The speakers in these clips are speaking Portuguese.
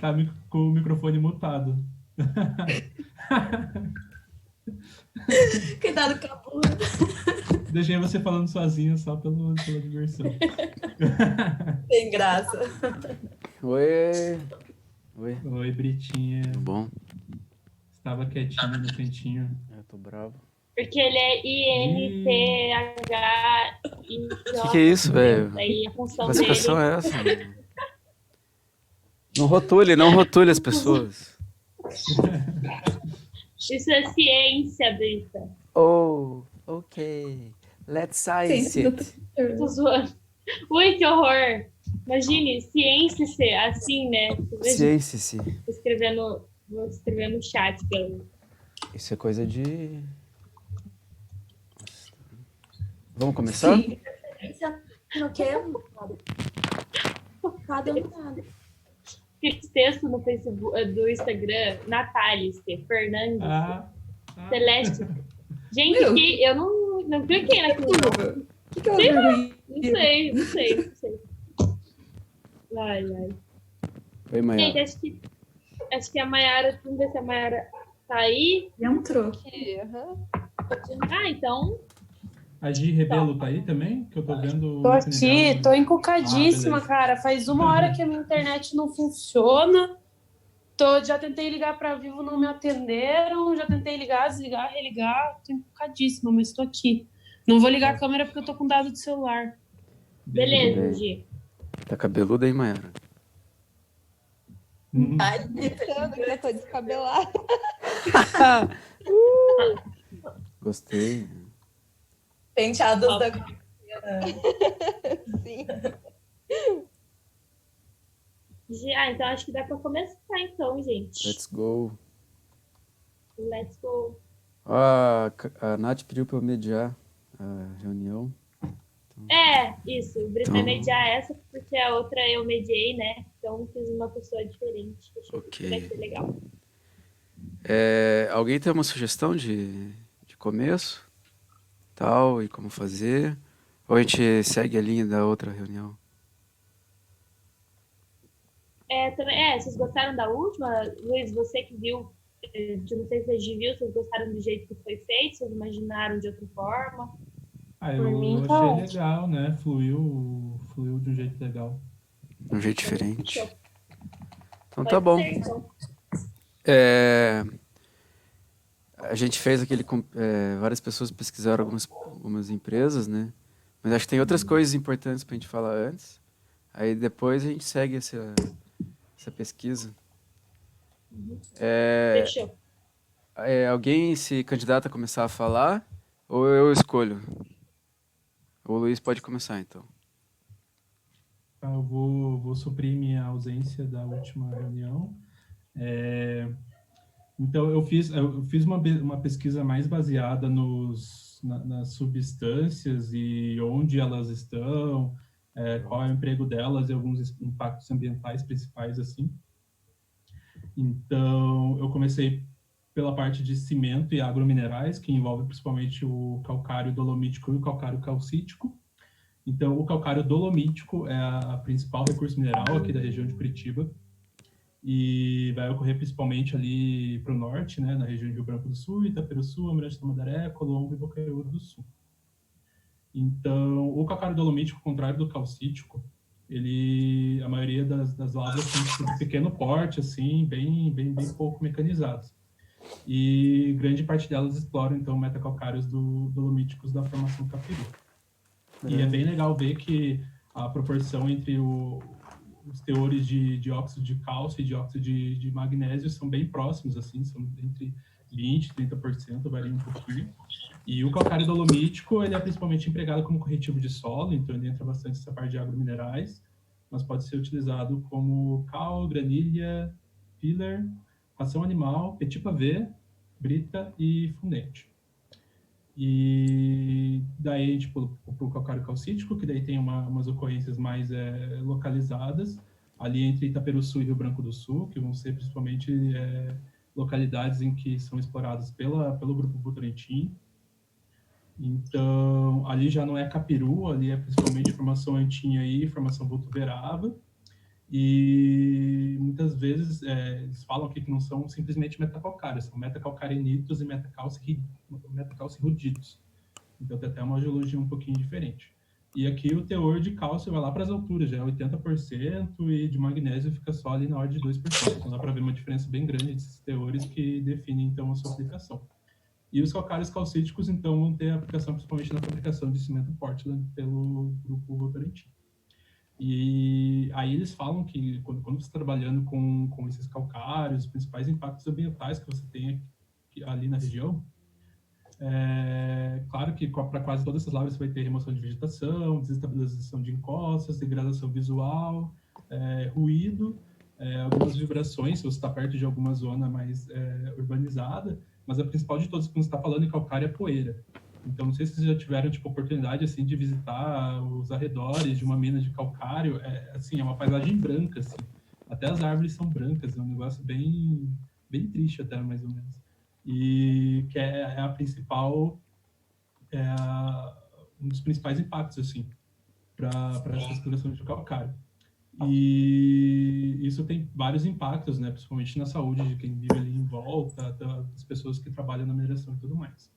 Tá com o microfone mutado. Cuidado com a burra. Deixei você falando sozinho só pela diversão. Tem graça. Oi. Oi. Oi, Britinha. Tudo bom? Estava quietinho no cantinho. Eu tô bravo. Porque ele é INTH. O que é isso, velho? Aí a função Que classificação dele. é essa? Não rotule as pessoas. Isso é ciência, Brita. Oh, ok. Let's science it. Tô zoando. Ui, que horror. Imagine, ciência-se, assim, né? Ciência-se. Vou escrever no chat. Isso é coisa de... Vamos começar? Sim. Não quer nada. Fiz texto no Facebook, do Instagram, Natália Fernandes, Celeste. Gente, que eu não cliquei naquilo. O que é vergonha? Não sei. Ai. Oi, Maiara. Gente, acho que a Maiara, vamos ver se a Maiara tá aí. Entrou. Ah, então... A Gi Rebelo tá aí também? Que eu tô vendo... Tô aqui, tô encucadíssima, cara. Faz 1 hora que a minha internet não funciona. Já tentei ligar pra Vivo, não me atenderam. Já tentei ligar, desligar, religar. Tô encucadíssima, mas tô aqui. Não vou ligar a câmera porque eu tô com dado de celular. Beleza, Gi. Tá cabeluda aí, Maiara? Eu tô descabelada. Gostei. Penteados da... Sim. Então acho que dá pra começar, então, gente. Let's go. Let's go. A Nath pediu pra eu mediar a reunião. Isso. O Brito vai mediar essa, porque a outra eu mediei, né? Então fiz uma pessoa diferente. Achei que vai ser legal. Alguém tem uma sugestão de começo? Tal, e como fazer? Ou a gente segue a linha da outra reunião? Vocês gostaram da última? Luiz, você que viu, eu não sei se a Gi viu, vocês gostaram do jeito que foi feito? Vocês imaginaram de outra forma? Eu achei legal, né? Fluiu de um jeito legal. De um jeito diferente. Então Pode tá bom. ser, então. A gente fez várias pessoas pesquisaram algumas empresas, né? Mas acho que tem outras coisas importantes pra gente falar antes. Aí depois a gente segue essa pesquisa. Fechou. Alguém se candidata a começar a falar? Ou eu escolho? O Luiz pode começar, então. Eu vou suprir minha ausência da última reunião. Então, eu fiz uma pesquisa mais baseada nas substâncias e onde elas estão, qual é o emprego delas e alguns impactos ambientais principais, assim. Então, eu comecei pela parte de cimento e agrominerais, que envolve principalmente o calcário dolomítico e o calcário calcítico. Então, o calcário dolomítico é a principal recurso mineral aqui da região de Curitiba e vai ocorrer principalmente ali para o norte, né, na região de Rio Branco do Sul, Itaperuçu, Almirante Tamandaré, Colombo e Bocaiúva do Sul. Então, o calcário dolomítico, ao contrário do calcítico, a maioria das lavras são de pequeno porte, assim, bem pouco mecanizadas. E grande parte delas exploram, então, metacalcários dolomíticos da formação Capiru. E é bem legal ver que a proporção entre os teores de dióxido de cálcio e dióxido de magnésio são bem próximos, assim, são entre 20% e 30%, varia um pouquinho. E o calcário dolomítico, ele é principalmente empregado como corretivo de solo, então ele entra bastante nessa parte de agrominerais, mas pode ser utilizado como cal, granilha, filler, ração animal, petit pavé, brita e fundente. E daí a gente pula para o calcário calcítico, que daí tem umas ocorrências mais localizadas, ali entre Itaperuçu e Rio Branco do Sul, que vão ser principalmente localidades em que são exploradas pelo Grupo Votorantim. Então, ali já não é Capiru, ali é principalmente formação Antinha e formação Botuverava. E muitas vezes eles falam aqui que não são simplesmente metacalcários, são metacalcarenitos e metacalcirruditos. Então tem até uma geologia um pouquinho diferente. E aqui o teor de cálcio vai lá para as alturas, já é 80%, e de magnésio fica só ali na ordem de 2%. Então dá para ver uma diferença bem grande desses teores que definem então a sua aplicação. E os calcários calcíticos, então, vão ter aplicação principalmente na fabricação de cimento Portland pelo grupo Votorantim. E aí eles falam que quando você está trabalhando com esses calcários, os principais impactos ambientais que você tem aqui, ali na região, claro que para quase todas essas lavras você vai ter remoção de vegetação, desestabilização de encostas, degradação visual, ruído, algumas vibrações, se você está perto de alguma zona mais urbanizada, mas a principal de todas que você está falando em calcário é poeira. Então, não sei se vocês já tiveram tipo, oportunidade assim, de visitar os arredores de uma mina de calcário. É uma paisagem branca. Assim. Até as árvores são brancas. É um negócio bem triste até, mais ou menos. E que é a principal... um dos principais impactos assim, para essa exploração de calcário. E isso tem vários impactos, né, principalmente na saúde de quem vive ali em volta, das pessoas que trabalham na mineração e tudo mais.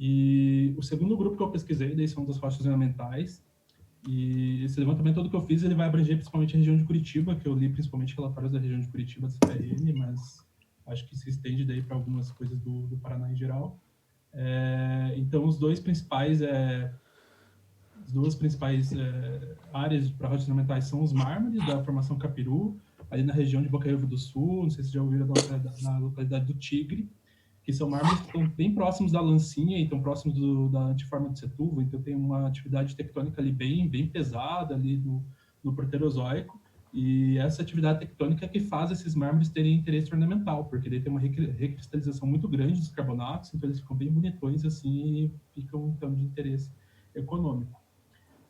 E o segundo grupo que eu pesquisei daí são das rochas ornamentais. E esse levantamento todo que eu fiz, ele vai abranger principalmente a região de Curitiba, que eu li principalmente relatórios da região de Curitiba, da CPM, mas acho que se estende daí para algumas coisas do Paraná em geral. Então, as duas principais áreas para rochas ornamentais são os mármores da formação Capiru, ali na região de Bocaiúva do Sul, não sei se já ouviram na localidade do Tigre, que são mármores que estão bem próximos da Lancinha e estão próximos da antiforma do Setúbal, então tem uma atividade tectônica ali bem pesada ali no Proterozoico, e essa atividade tectônica é que faz esses mármores terem interesse ornamental, porque daí tem uma recristalização muito grande dos carbonatos, então eles ficam bem bonitões assim e ficam então de interesse econômico.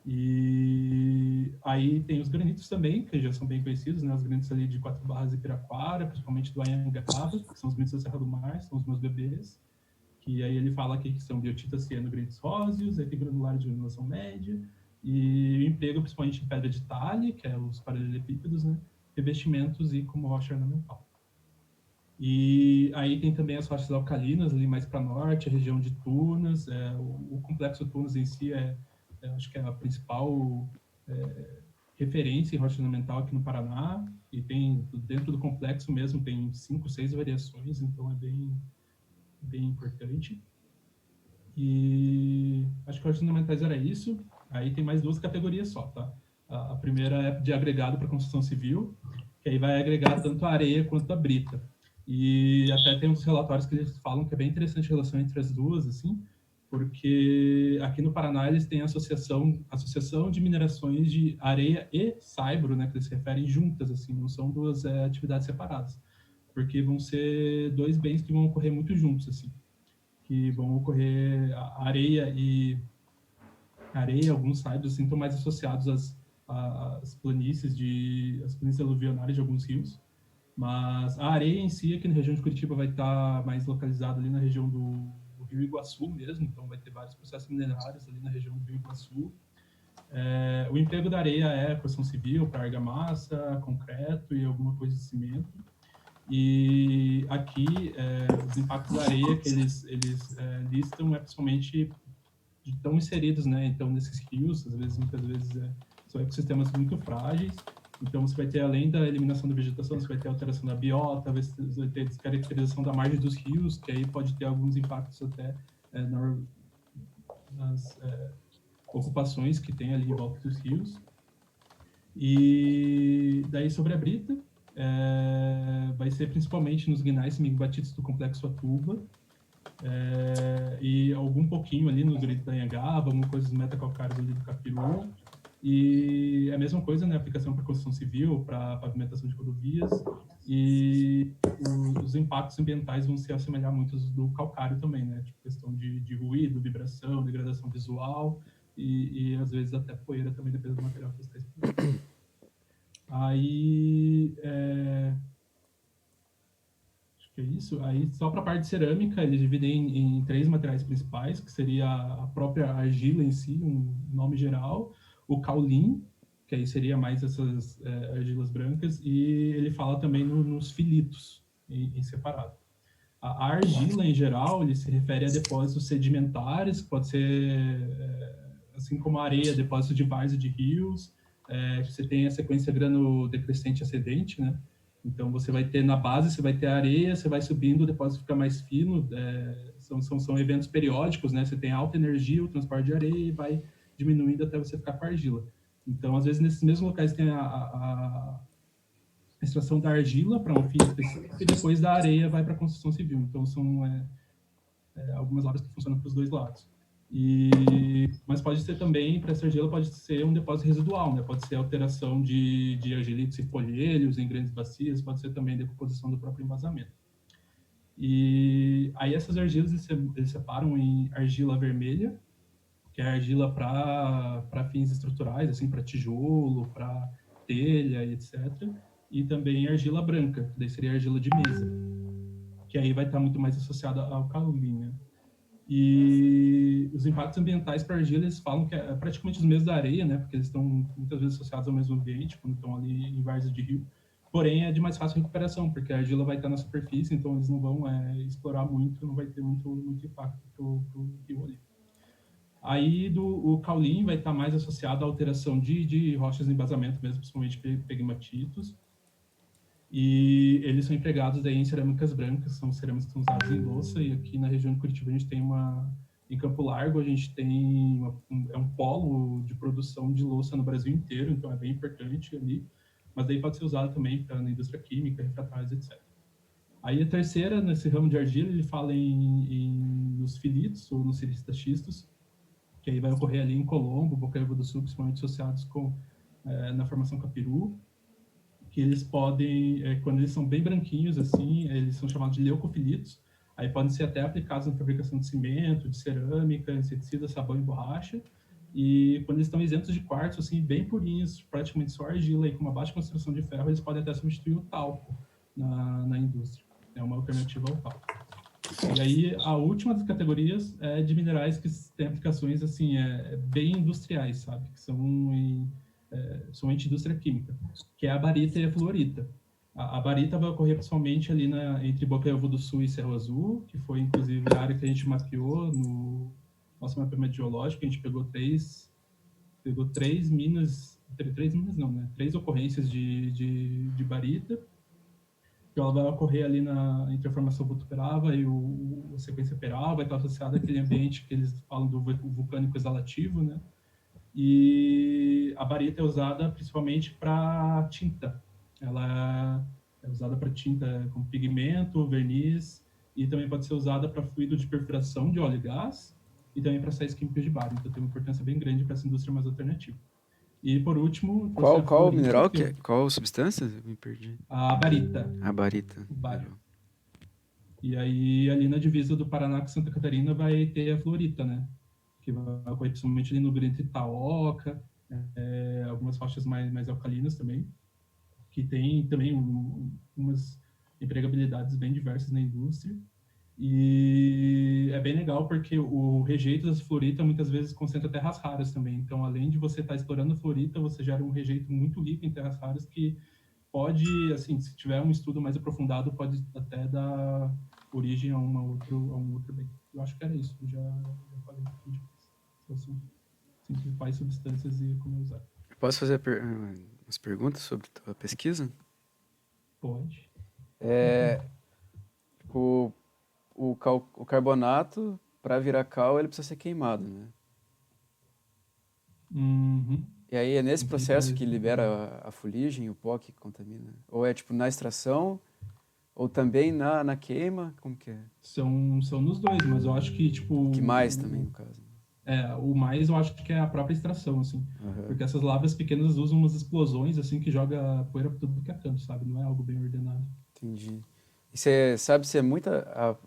E aí tem os granitos também, que já são bem conhecidos, né? Os granitos ali de Quatro Barras e Piraquara, principalmente do Anhangaba, que são os granitos da Serra do Mar, são os meus bebês. Que aí ele fala aqui que são biotitas ciano-granitos róseos, aí tem granulares de granulação média, e o emprego principalmente em pedra de talhe, que é os paralelepípedos, né? Revestimentos e como rocha ornamental. E aí tem também as rochas alcalinas, ali mais para norte, a região de Tunas, o complexo Tunas em si acho que é a principal referência em rocha ornamental aqui no Paraná, e tem, dentro do complexo mesmo, tem 5, 6 variações, então é bem importante. E acho que rochas ornamentais era isso. Aí tem mais 2 categorias só, tá? A primeira é de agregado para construção civil, que aí vai agregar tanto a areia quanto a brita. E até tem uns relatórios que eles falam que é bem interessante a relação entre as duas, assim, porque aqui no Paraná eles têm a associação de minerações de areia e saibro, né, que eles se referem juntas, assim, não são 2 atividades separadas, porque vão ser 2 bens que vão ocorrer muito juntos, assim, que vão ocorrer a areia e alguns saibros, assim, estão mais associados às planícies aluvionais de alguns rios, mas a areia em si, aqui na região de Curitiba, vai estar mais localizada ali na região do Rio Iguaçu mesmo, então vai ter vários processos minerários ali na região do Rio Iguaçu. O emprego da areia é construção civil, para argamassa, concreto e alguma coisa de cimento. E aqui, os impactos da areia que eles listam principalmente estão inseridos, né? Então, nesses rios, muitas vezes, são ecossistemas muito frágeis. Então, você vai ter, além da eliminação da vegetação, você vai ter alteração da biota, você vai ter descaracterização da margem dos rios, que aí pode ter alguns impactos até nas ocupações que tem ali em volta dos rios. E daí, sobre a brita, vai ser principalmente nos guinais semibatidos do complexo Atuba, e algum pouquinho ali no granito da Anhangaba, alguma coisa dos metacalcários ali do Capiru. E a mesma coisa, né, aplicação para construção civil, para pavimentação de rodovias, e os impactos ambientais vão se assemelhar muito aos do calcário também, né, tipo questão de ruído, vibração, degradação visual, e às vezes até poeira também, dependendo do material que você está explorando. Aí, acho que é isso. Aí, só para a parte de cerâmica, eles dividem em 3 materiais principais, que seria a própria argila em si, um nome geral, o caulim, que aí seria mais essas argilas brancas, e ele fala também nos filitos, em separado. A argila, em geral, ele se refere a depósitos sedimentares, que pode ser, assim como a areia, depósito de várzea de rios. Você tem a sequência grano-decrescente ascendente, né? Então, você vai ter na base, você vai ter a areia, você vai subindo, o depósito fica mais fino. São eventos periódicos, né? Você tem alta energia, o transporte de areia, e vai diminuindo até você ficar com a argila. Então, às vezes, nesses mesmos locais tem a extração da argila para um fim específico e depois da areia vai para a construção civil. Então, são algumas lavras que funcionam para os dois lados. Mas pode ser também, para essa argila, pode ser um depósito residual, né? Pode ser alteração de argilitos e folhelhos em grandes bacias, pode ser também decomposição do próprio embasamento. E aí essas argilas eles separam em argila vermelha, que é argila para fins estruturais, assim, para tijolo, para telha, etc. E também argila branca, que daí seria argila de mesa, que aí vai estar muito mais associada ao cauli, né? E os impactos ambientais para argila, eles falam que é praticamente os mesmos da areia, né? Porque eles estão muitas vezes associados ao mesmo ambiente, quando estão ali em várzea de rio. Porém, é de mais fácil recuperação, porque a argila vai estar na superfície, então eles não vão explorar muito, não vai ter muito impacto para o rio ali. Aí o caulim vai estar mais associado à alteração de rochas de embasamento mesmo, principalmente pegmatitos. E eles são empregados daí em cerâmicas brancas, são cerâmicas que são usadas em louça, e aqui na região de Curitiba a gente tem em Campo Largo a gente tem um polo de produção de louça no Brasil inteiro, então é bem importante ali, mas daí pode ser usado também na indústria química, refratários, etc. Aí a terceira, nesse ramo de argila, ele fala nos filitos, ou nos silicitastistos, que aí vai ocorrer ali em Colombo, Bocaíba do Sul, principalmente associados na formação Capiru, que eles podem, quando eles são bem branquinhos, assim, eles são chamados de leucofilitos, aí podem ser até aplicados na fabricação de cimento, de cerâmica, inseticida, sabão e borracha, e quando eles estão isentos de quartzo, assim, bem purinhos, praticamente só argila, e com uma baixa concentração de ferro, eles podem até substituir o talco na indústria. É uma alternativa ao talco. E aí, a última das categorias é de minerais que têm aplicações, assim, bem industriais, sabe? Que são somente indústria química, que é a barita e a fluorita. A barita vai ocorrer principalmente ali entre Bocaíba do Sul e Cerro Azul, que foi, inclusive, a área que a gente mapeou no nosso mapeamento geológico. A gente pegou três minas, não, né? 3 ocorrências de barita, que ela vai ocorrer ali entre a formação Botucatu e a sequência Peral, vai estar associada àquele ambiente que eles falam do vulcânico exalativo, né? E a barita é usada principalmente para tinta. Ela é usada para tinta como pigmento, verniz, e também pode ser usada para fluido de perfuração de óleo e gás, e também para sais químicos de barro. Então tem uma importância bem grande para essa indústria mais alternativa. E por último... Qual mineral que é? Qual substância? Eu me perdi. A barita. A barita. O bário. E aí, ali na divisa do Paraná com Santa Catarina, vai ter a fluorita, né? Que vai ocorrer principalmente ali no Grande Itaoca, algumas rochas mais alcalinas também, que tem também umas empregabilidades bem diversas na indústria. E é bem legal porque o rejeito das fluorita muitas vezes concentra terras raras também. Então, além de você estar explorando fluorita, você gera um rejeito muito rico em terras raras que pode, assim, se tiver um estudo mais aprofundado, pode até dar origem a um outro bem. Eu acho que era isso. Já falei um pouquinho disso. Simplificar substâncias e como usar. Posso fazer umas perguntas sobre a tua pesquisa? Pode. O carbonato, para virar cal, ele precisa ser queimado, né? Uhum. E aí é nesse processo que libera a fuligem, o pó que contamina? Ou é tipo na extração, ou também na queima? Como que é? São nos dois, mas eu acho que, tipo... Que mais também, no caso. O mais eu acho que é a própria extração, assim. Uhum. Porque essas lavras pequenas usam umas explosões, assim, que joga poeira por tudo que é canto, sabe? Não é algo bem ordenado. Entendi. E você sabe se é muita...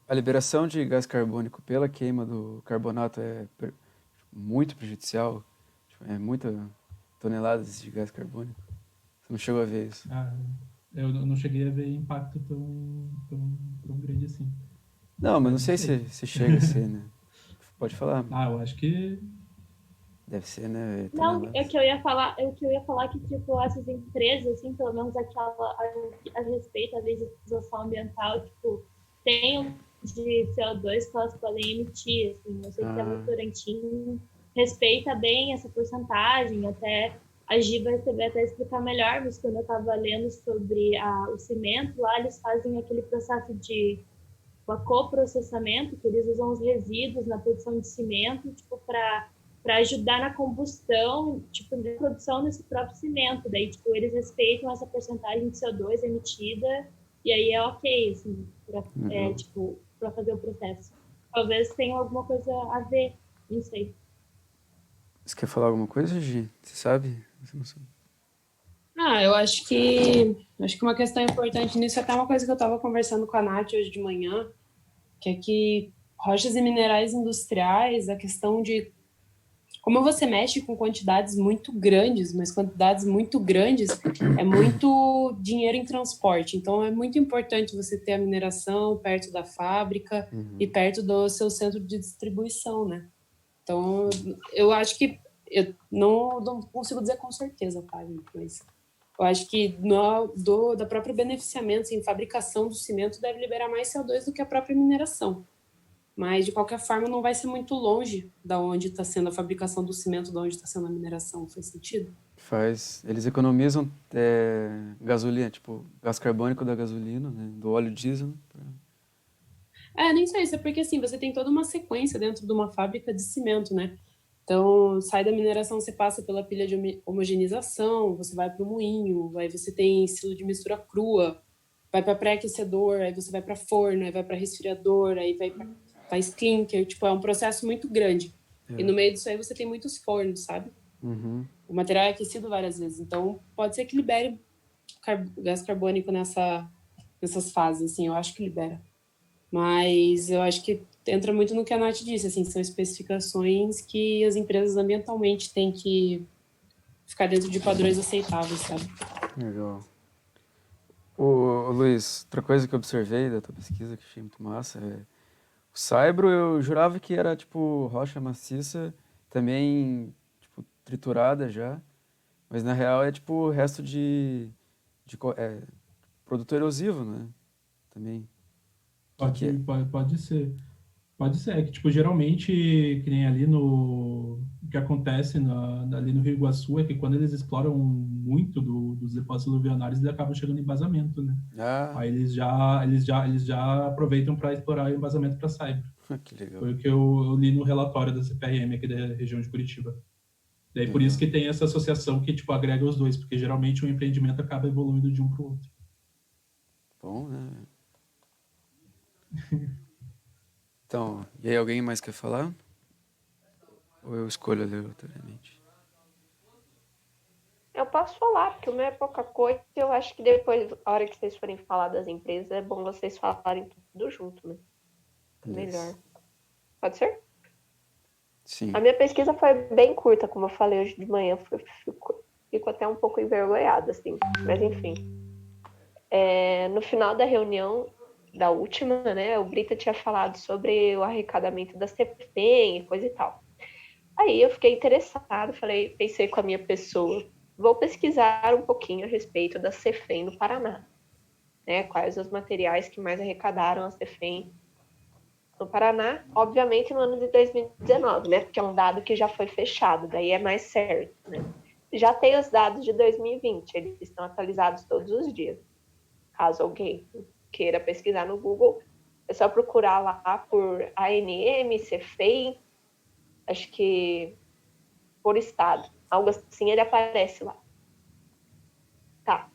a liberação de gás carbônico pela queima do carbonato é muito prejudicial? É muita toneladas de gás carbônico? Você não chegou a ver isso? Eu não cheguei a ver impacto tão grande assim. Não, mas não sei se chega a ser, né? Pode falar. Eu acho que Deve ser, né? Não, Toneladas. é que eu ia falar, que, tipo, essas empresas, assim, pelo menos aquela a respeito à legislação ambiental, tipo, tem um de CO2 que elas podem emitir, assim. Eu sei que a Votorantim respeita bem essa porcentagem, até a Gi vai saber até explicar melhor, mas quando eu estava lendo sobre o cimento, lá eles fazem aquele processo de coprocessamento, que eles usam os resíduos na produção de cimento, tipo, para ajudar na combustão, tipo, na produção desse próprio cimento. Daí, tipo, eles respeitam essa porcentagem de CO2 emitida e aí é ok, assim, tipo, para fazer o processo. Talvez tenha alguma coisa a ver, não sei. Você quer falar alguma coisa, Gi? Você sabe? Você não sabe. Eu acho que uma questão importante nisso é até uma coisa que eu estava conversando com a Nath hoje de manhã, que é que rochas e minerais industriais, a questão de como você mexe com quantidades muito grandes, mas quantidades muito grandes é muito dinheiro em transporte. Então, é muito importante você ter a mineração perto da fábrica e perto do seu centro de distribuição, né? Então, eu acho que eu não consigo dizer com certeza, tá, gente? Mas eu acho que da própria beneficiamento em fabricação do cimento deve liberar mais CO2 do que a própria mineração. Mas, de qualquer forma, não vai ser muito longe da onde está sendo a fabricação do cimento, da onde está sendo a mineração. Faz sentido? Faz. Eles economizam gasolina, tipo, gás carbônico da gasolina, né? Do óleo diesel. Nem só isso. É porque, assim, você tem toda uma sequência dentro de uma fábrica de cimento, né? Então, sai da mineração, você passa pela pilha de homogenização, você vai para o moinho, aí você tem estilo de mistura crua, vai para pré-aquecedor, aí você vai para forno, aí vai para resfriador, aí vai para faz clinker, tipo, é um processo muito grande. E no meio disso aí você tem muitos fornos, sabe? O material é aquecido várias vezes, então pode ser que libere gás carbônico nessas fases, assim, eu acho que libera. Mas eu acho que entra muito no que a Nath disse, assim, são especificações que as empresas ambientalmente têm que ficar dentro de padrões aceitáveis, sabe? Legal. Ô, Luiz, outra coisa que eu observei da tua pesquisa, que achei muito massa, o saibro eu jurava que era, tipo, rocha maciça, também, tipo, triturada já, mas na real é, tipo, resto de produto erosivo, né? Também. Pode, Que é? pode ser. Pode ser, é que, tipo, geralmente, que nem ali no... O que acontece ali no Rio Iguaçu é que quando eles exploram muito dos depósitos aluvionais, eles acabam chegando em embasamento, né? Aí eles já aproveitam para explorar o embasamento para saibro. Que legal. Foi o que eu li no relatório da CPRM aqui da região de Curitiba. Daí por isso que tem essa associação que, tipo, agrega os dois, porque geralmente um empreendimento acaba evoluindo de um para o outro. Bom, né? Então, e aí alguém mais quer falar? Ou eu escolho aleatoriamente? Eu posso falar, porque o meu é pouca coisa. Eu acho que depois, a hora que vocês forem falar das empresas, é bom vocês falarem tudo junto, né? Melhor. Pode ser? Sim. A minha pesquisa foi bem curta, como eu falei hoje de manhã. Fico até um pouco envergonhada, assim. Mas, enfim. No final da reunião, da última, né, o Brita tinha falado sobre o arrecadamento da CEFEM e coisa e tal. Aí eu fiquei interessada, pensei com a minha pessoa, vou pesquisar um pouquinho a respeito da CEFEM no Paraná, né, quais os materiais que mais arrecadaram a CEFEM no Paraná, obviamente no ano de 2019, né, porque é um dado que já foi fechado, daí é mais certo, né. Já tem os dados de 2020, eles estão atualizados todos os dias. Caso alguém queira pesquisar no Google, é só procurar lá por ANM, CEFEM, acho que por estado, algo assim, ele aparece lá. Tá.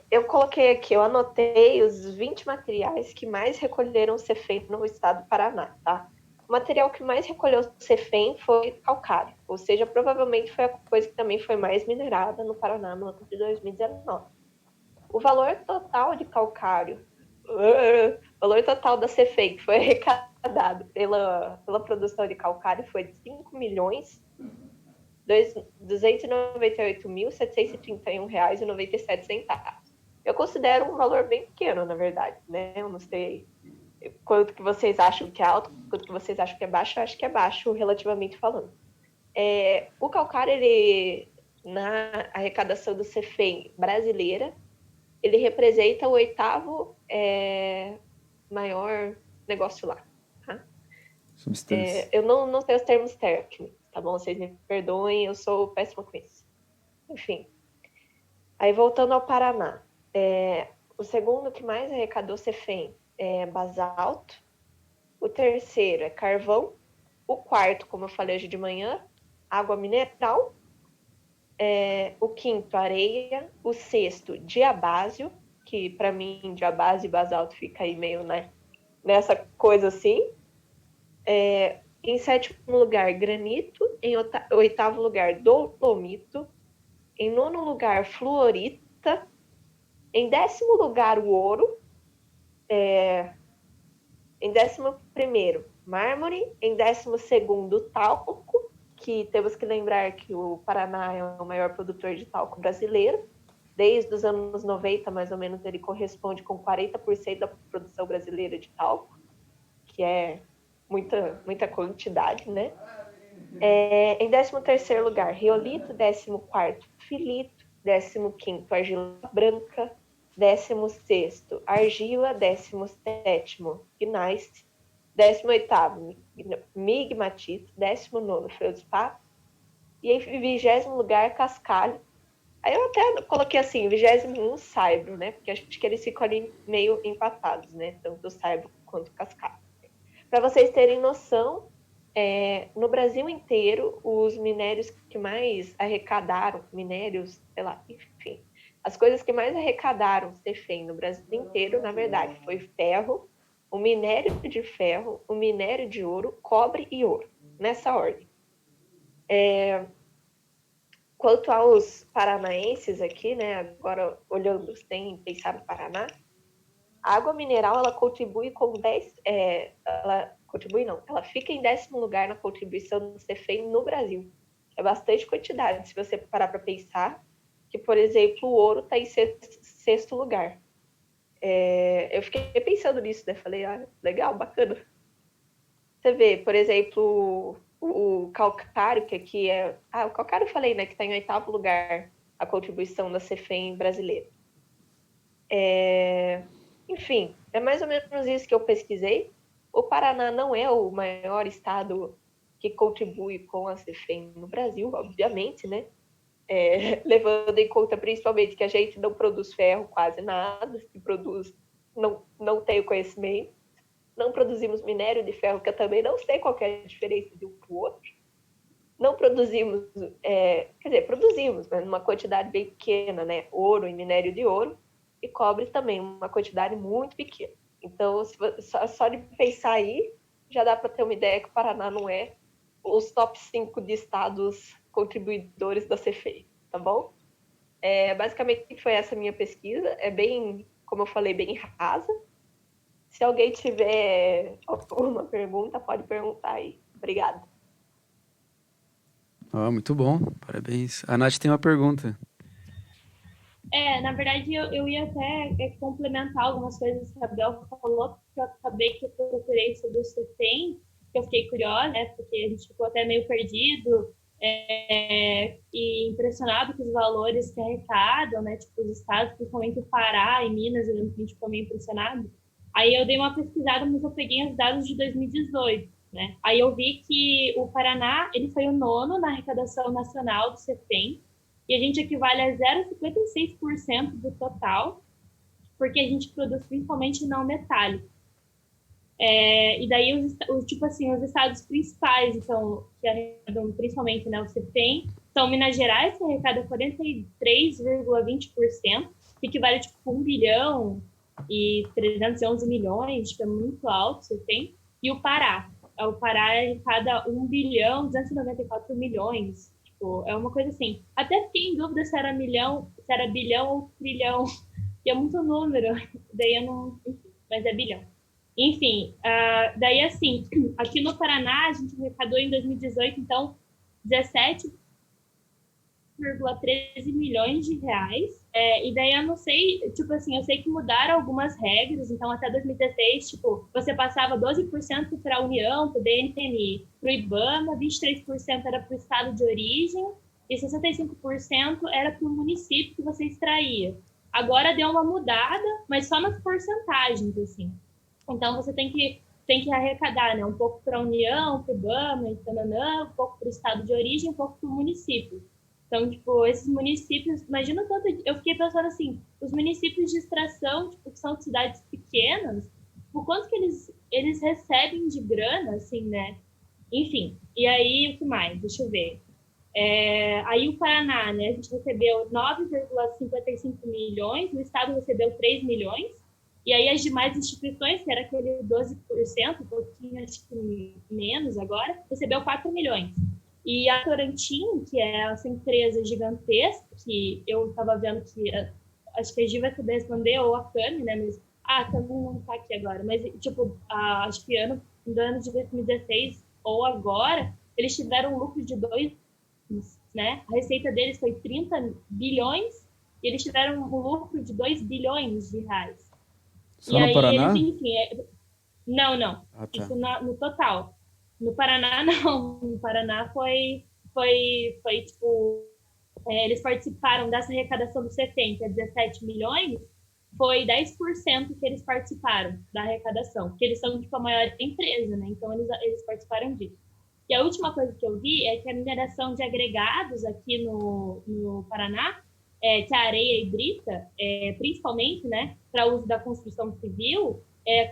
Eu coloquei aqui, eu anotei os 20 materiais que mais recolheram CEFEM no estado do Paraná, tá? O material que mais recolheu CEFEM foi calcário, ou seja, provavelmente foi a coisa que também foi mais minerada no Paraná no ano de 2019. O valor total de calcário, o valor total da CEFEM que foi arrecadado pela produção de calcário foi de R$298.731,97. Eu considero um valor bem pequeno, na verdade, né? Eu não sei quanto que vocês acham que é alto, quanto que vocês acham que é baixo, eu acho que é baixo, relativamente falando. O calcário, ele, na arrecadação do Cefem brasileira, ele representa o 8º maior negócio lá. Tá? Substância. Eu não sei os termos técnicos, tá bom? Vocês me perdoem, eu sou péssima com isso. Enfim. Aí, voltando ao Paraná. O segundo que mais arrecadou Cefem é basalto. O terceiro é carvão. O quarto, como eu falei hoje de manhã, água mineral. O quinto, areia. O sexto, diabásio, que para mim, diabásio e basalto fica aí meio, né, nessa coisa assim. Em 7º lugar, granito. Em 8º lugar, dolomito. Em 9º lugar, fluorita. Em 10º lugar, o ouro. Em 11º, mármore. Em 12º, talco, que temos que lembrar que o Paraná é o maior produtor de talco brasileiro. Desde os anos 90, mais ou menos, ele corresponde com 40% da produção brasileira de talco, que é muita quantidade, né? Em 13º lugar, riolito. 14º, filito. 15º, argila branca. 16º, argila. 17º, gneiss. 18º, migmatite. 19º, feldspato. E em 20º lugar, cascalho. Aí eu até coloquei assim, 21º, saibro, né? Porque acho que eles ficam ali meio empatados, né? Tanto o saibro quanto o cascalho. Para vocês terem noção, no Brasil inteiro, os minérios que mais arrecadaram, sei lá, enfim, as coisas que mais arrecadaram Cefem no Brasil inteiro, na verdade, foi ferro, o minério de ferro, o minério de ouro, cobre e ouro, nessa ordem. Quanto aos paranaenses aqui, né, agora olhando sem pensar no Paraná, a água mineral, ela contribui com 10... ela fica em 10º lugar na contribuição do Cefem no Brasil. É bastante quantidade, se você parar para pensar que, por exemplo, o ouro está em 6º lugar. Eu fiquei pensando nisso, né? Falei, legal, bacana. Você vê, por exemplo, o calcário, que aqui é... o calcário eu falei, né? Que está em 8º lugar a contribuição da Cefem brasileira. Enfim, é mais ou menos isso que eu pesquisei. O Paraná não é o maior estado que contribui com a Cefem no Brasil, obviamente, né? Levando em conta principalmente que a gente não produz ferro quase nada, se produz, não tenho conhecimento. Não produzimos minério de ferro, que eu também não sei qual é a diferença de um para o outro. Não produzimos, produzimos, mas numa quantidade bem pequena, né? Ouro e minério de ouro, e cobre também, uma quantidade muito pequena. Então, só de pensar aí, já dá para ter uma ideia que o Paraná não é os top 5 de estados contribuidores da Cefem, tá bom? Basicamente foi essa minha pesquisa, é bem, como eu falei, bem rasa. Se alguém tiver alguma pergunta, pode perguntar aí. Obrigada. Muito bom, parabéns. A Nath tem uma pergunta. Na verdade, eu ia até complementar algumas coisas que a Bel falou, porque eu acabei que eu procurei sobre o Cefem, que eu fiquei curiosa, né, porque a gente ficou até meio perdido e impressionado com os valores que arrecadam, né, tipo, os estados, principalmente o Pará e Minas, eu lembro que a gente ficou meio impressionado. Aí eu dei uma pesquisada, mas eu peguei os dados de 2018, né? Aí eu vi que o Paraná, ele foi o 9º na arrecadação nacional do Cefem, e a gente equivale a 0,56% do total, porque a gente produz principalmente não metálico. E daí, os estados principais, então, que arrecadam principalmente, né, o Cefem, são Minas Gerais, que arrecada 43,20%, que equivale a 1 bilhão e 311 milhões, que é muito alto, Cefem, e o Pará. O Pará arrecada 1 bilhão 294 milhões. É uma coisa assim. Até fiquei em dúvida se era bilhão ou trilhão, que é muito número. Daí eu não... Enfim, mas é bilhão. Enfim, daí assim, aqui no Paraná a gente arrecadou em 2018, então, 17 4,13 milhões de reais. E daí eu não sei, tipo assim, eu sei que mudaram algumas regras, então até 2016, tipo, você passava 12% para a União, para o DNPMI, para o IBAMA, 23% era para o estado de origem e 65% era para o município que você extraía. Agora deu uma mudada, mas só nas porcentagens, assim. Então você tem que arrecadar, né? Um pouco para a União, para o IBAMA, um pouco para o estado de origem, um pouco para o município. Então, tipo, esses municípios, imagina quanto. Eu fiquei pensando assim, os municípios de extração, tipo, que são cidades pequenas, o quanto que eles recebem de grana, assim, né? Enfim, e aí o que mais? Deixa eu ver. Aí o Paraná, né? A gente recebeu 9,55 milhões, o estado recebeu 3 milhões. E aí as demais instituições, que era aquele 12%, um pouquinho, acho que menos agora, recebeu 4 milhões. E a Torantim, que é essa empresa gigantesca, que eu estava vendo que, acho que a Gi vai saber responder, ou a Cami, né? Mas, a Cami não está aqui agora. Mas, tipo, acho que no ano de 2016 ou agora, eles tiveram um lucro de 2, né? A receita deles foi 30 bilhões e eles tiveram um lucro de 2 bilhões de reais. Só e no aí Paraná? eles, enfim, não. Ah, tá. Isso no total. No Paraná, não. No Paraná foi tipo, eles participaram dessa arrecadação do CETEM, que é 17 milhões, foi 10% que eles participaram da arrecadação, porque eles são, tipo, a maior empresa, né? Então, eles participaram disso. E a última coisa que eu vi é que a mineração de agregados aqui no Paraná, que é a areia e brita, principalmente, né, para uso da construção civil,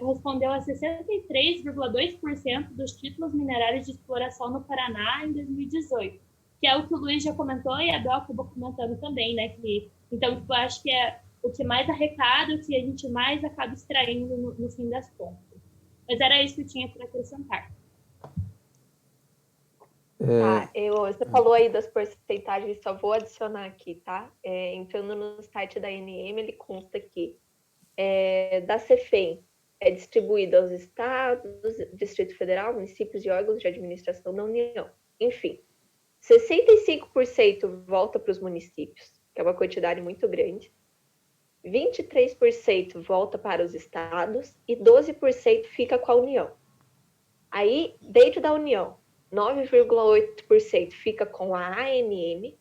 correspondeu a 63,2% dos títulos minerários de exploração no Paraná em 2018, que é o que o Luiz já comentou e a Bel acabou comentando também, né? Então, tipo, eu acho que é o que mais arrecada, o que a gente mais acaba extraindo no fim das contas. Mas era isso que eu tinha para acrescentar. Você falou aí das porcentagens, só vou adicionar aqui, tá? Entrando no site da ANM, ele consta que da CEFEM é distribuída aos estados, Distrito Federal, municípios e órgãos de administração da União. Enfim, 65% volta para os municípios, que é uma quantidade muito grande. 23% volta para os estados e 12% fica com a União. Aí, dentro da União, 9,8% fica com a ANM,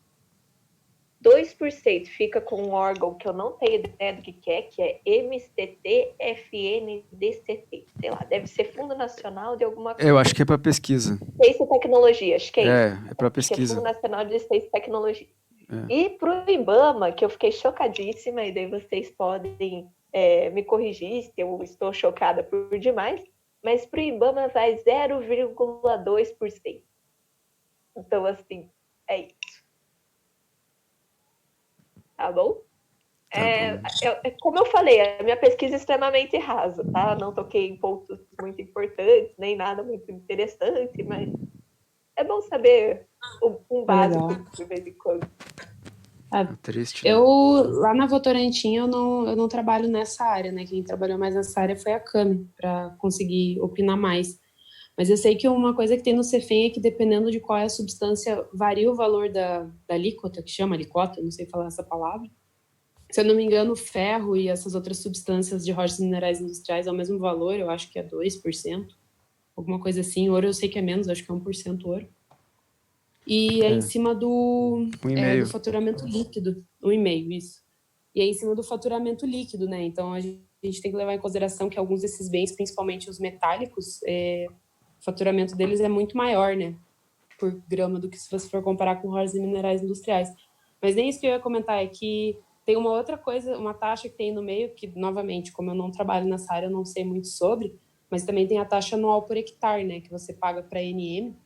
2% fica com um órgão que eu não tenho ideia do que é MSTT-FNDCT. Sei lá, deve ser Fundo Nacional de alguma coisa. Eu acho que é para pesquisa. Ciência e Tecnologia, acho que é isso. É para pesquisa. Acho que é Fundo Nacional de Ciência e Tecnologia. E para o IBAMA, que eu fiquei chocadíssima, e daí vocês podem me corrigir se eu estou chocada por demais, mas para o IBAMA vai 0,2%. Então, assim, é isso. Tá bom? Como eu falei, a minha pesquisa é extremamente rasa, tá? Não toquei em pontos muito importantes, nem nada muito interessante, mas é bom saber um básico de vez em quando. Triste, né? Eu, lá na Votorantim, eu não trabalho nessa área, né? Quem trabalhou mais nessa área foi a Cami, para conseguir opinar mais. Mas eu sei que uma coisa que tem no CEFEM é que, dependendo de qual é a substância, varia o valor da alíquota, que chama alíquota, não sei falar essa palavra. Se eu não me engano, o ferro e essas outras substâncias de rochas minerais industriais é o mesmo valor, eu acho que é 2%, alguma coisa assim. Ouro eu sei que é menos, acho que é 1% ouro. E é em cima do faturamento líquido, 1,5%, isso. E é em cima do faturamento líquido, né? Então, a gente tem que levar em consideração que alguns desses bens, principalmente os metálicos, o faturamento deles é muito maior, né? Por grama do que se você for comparar com rochas e minerais industriais. Mas nem isso que eu ia comentar, é que tem uma outra coisa, uma taxa que tem no meio, que, novamente, como eu não trabalho nessa área, eu não sei muito sobre, mas também tem a taxa anual por hectare, né? Que você paga para a ANM.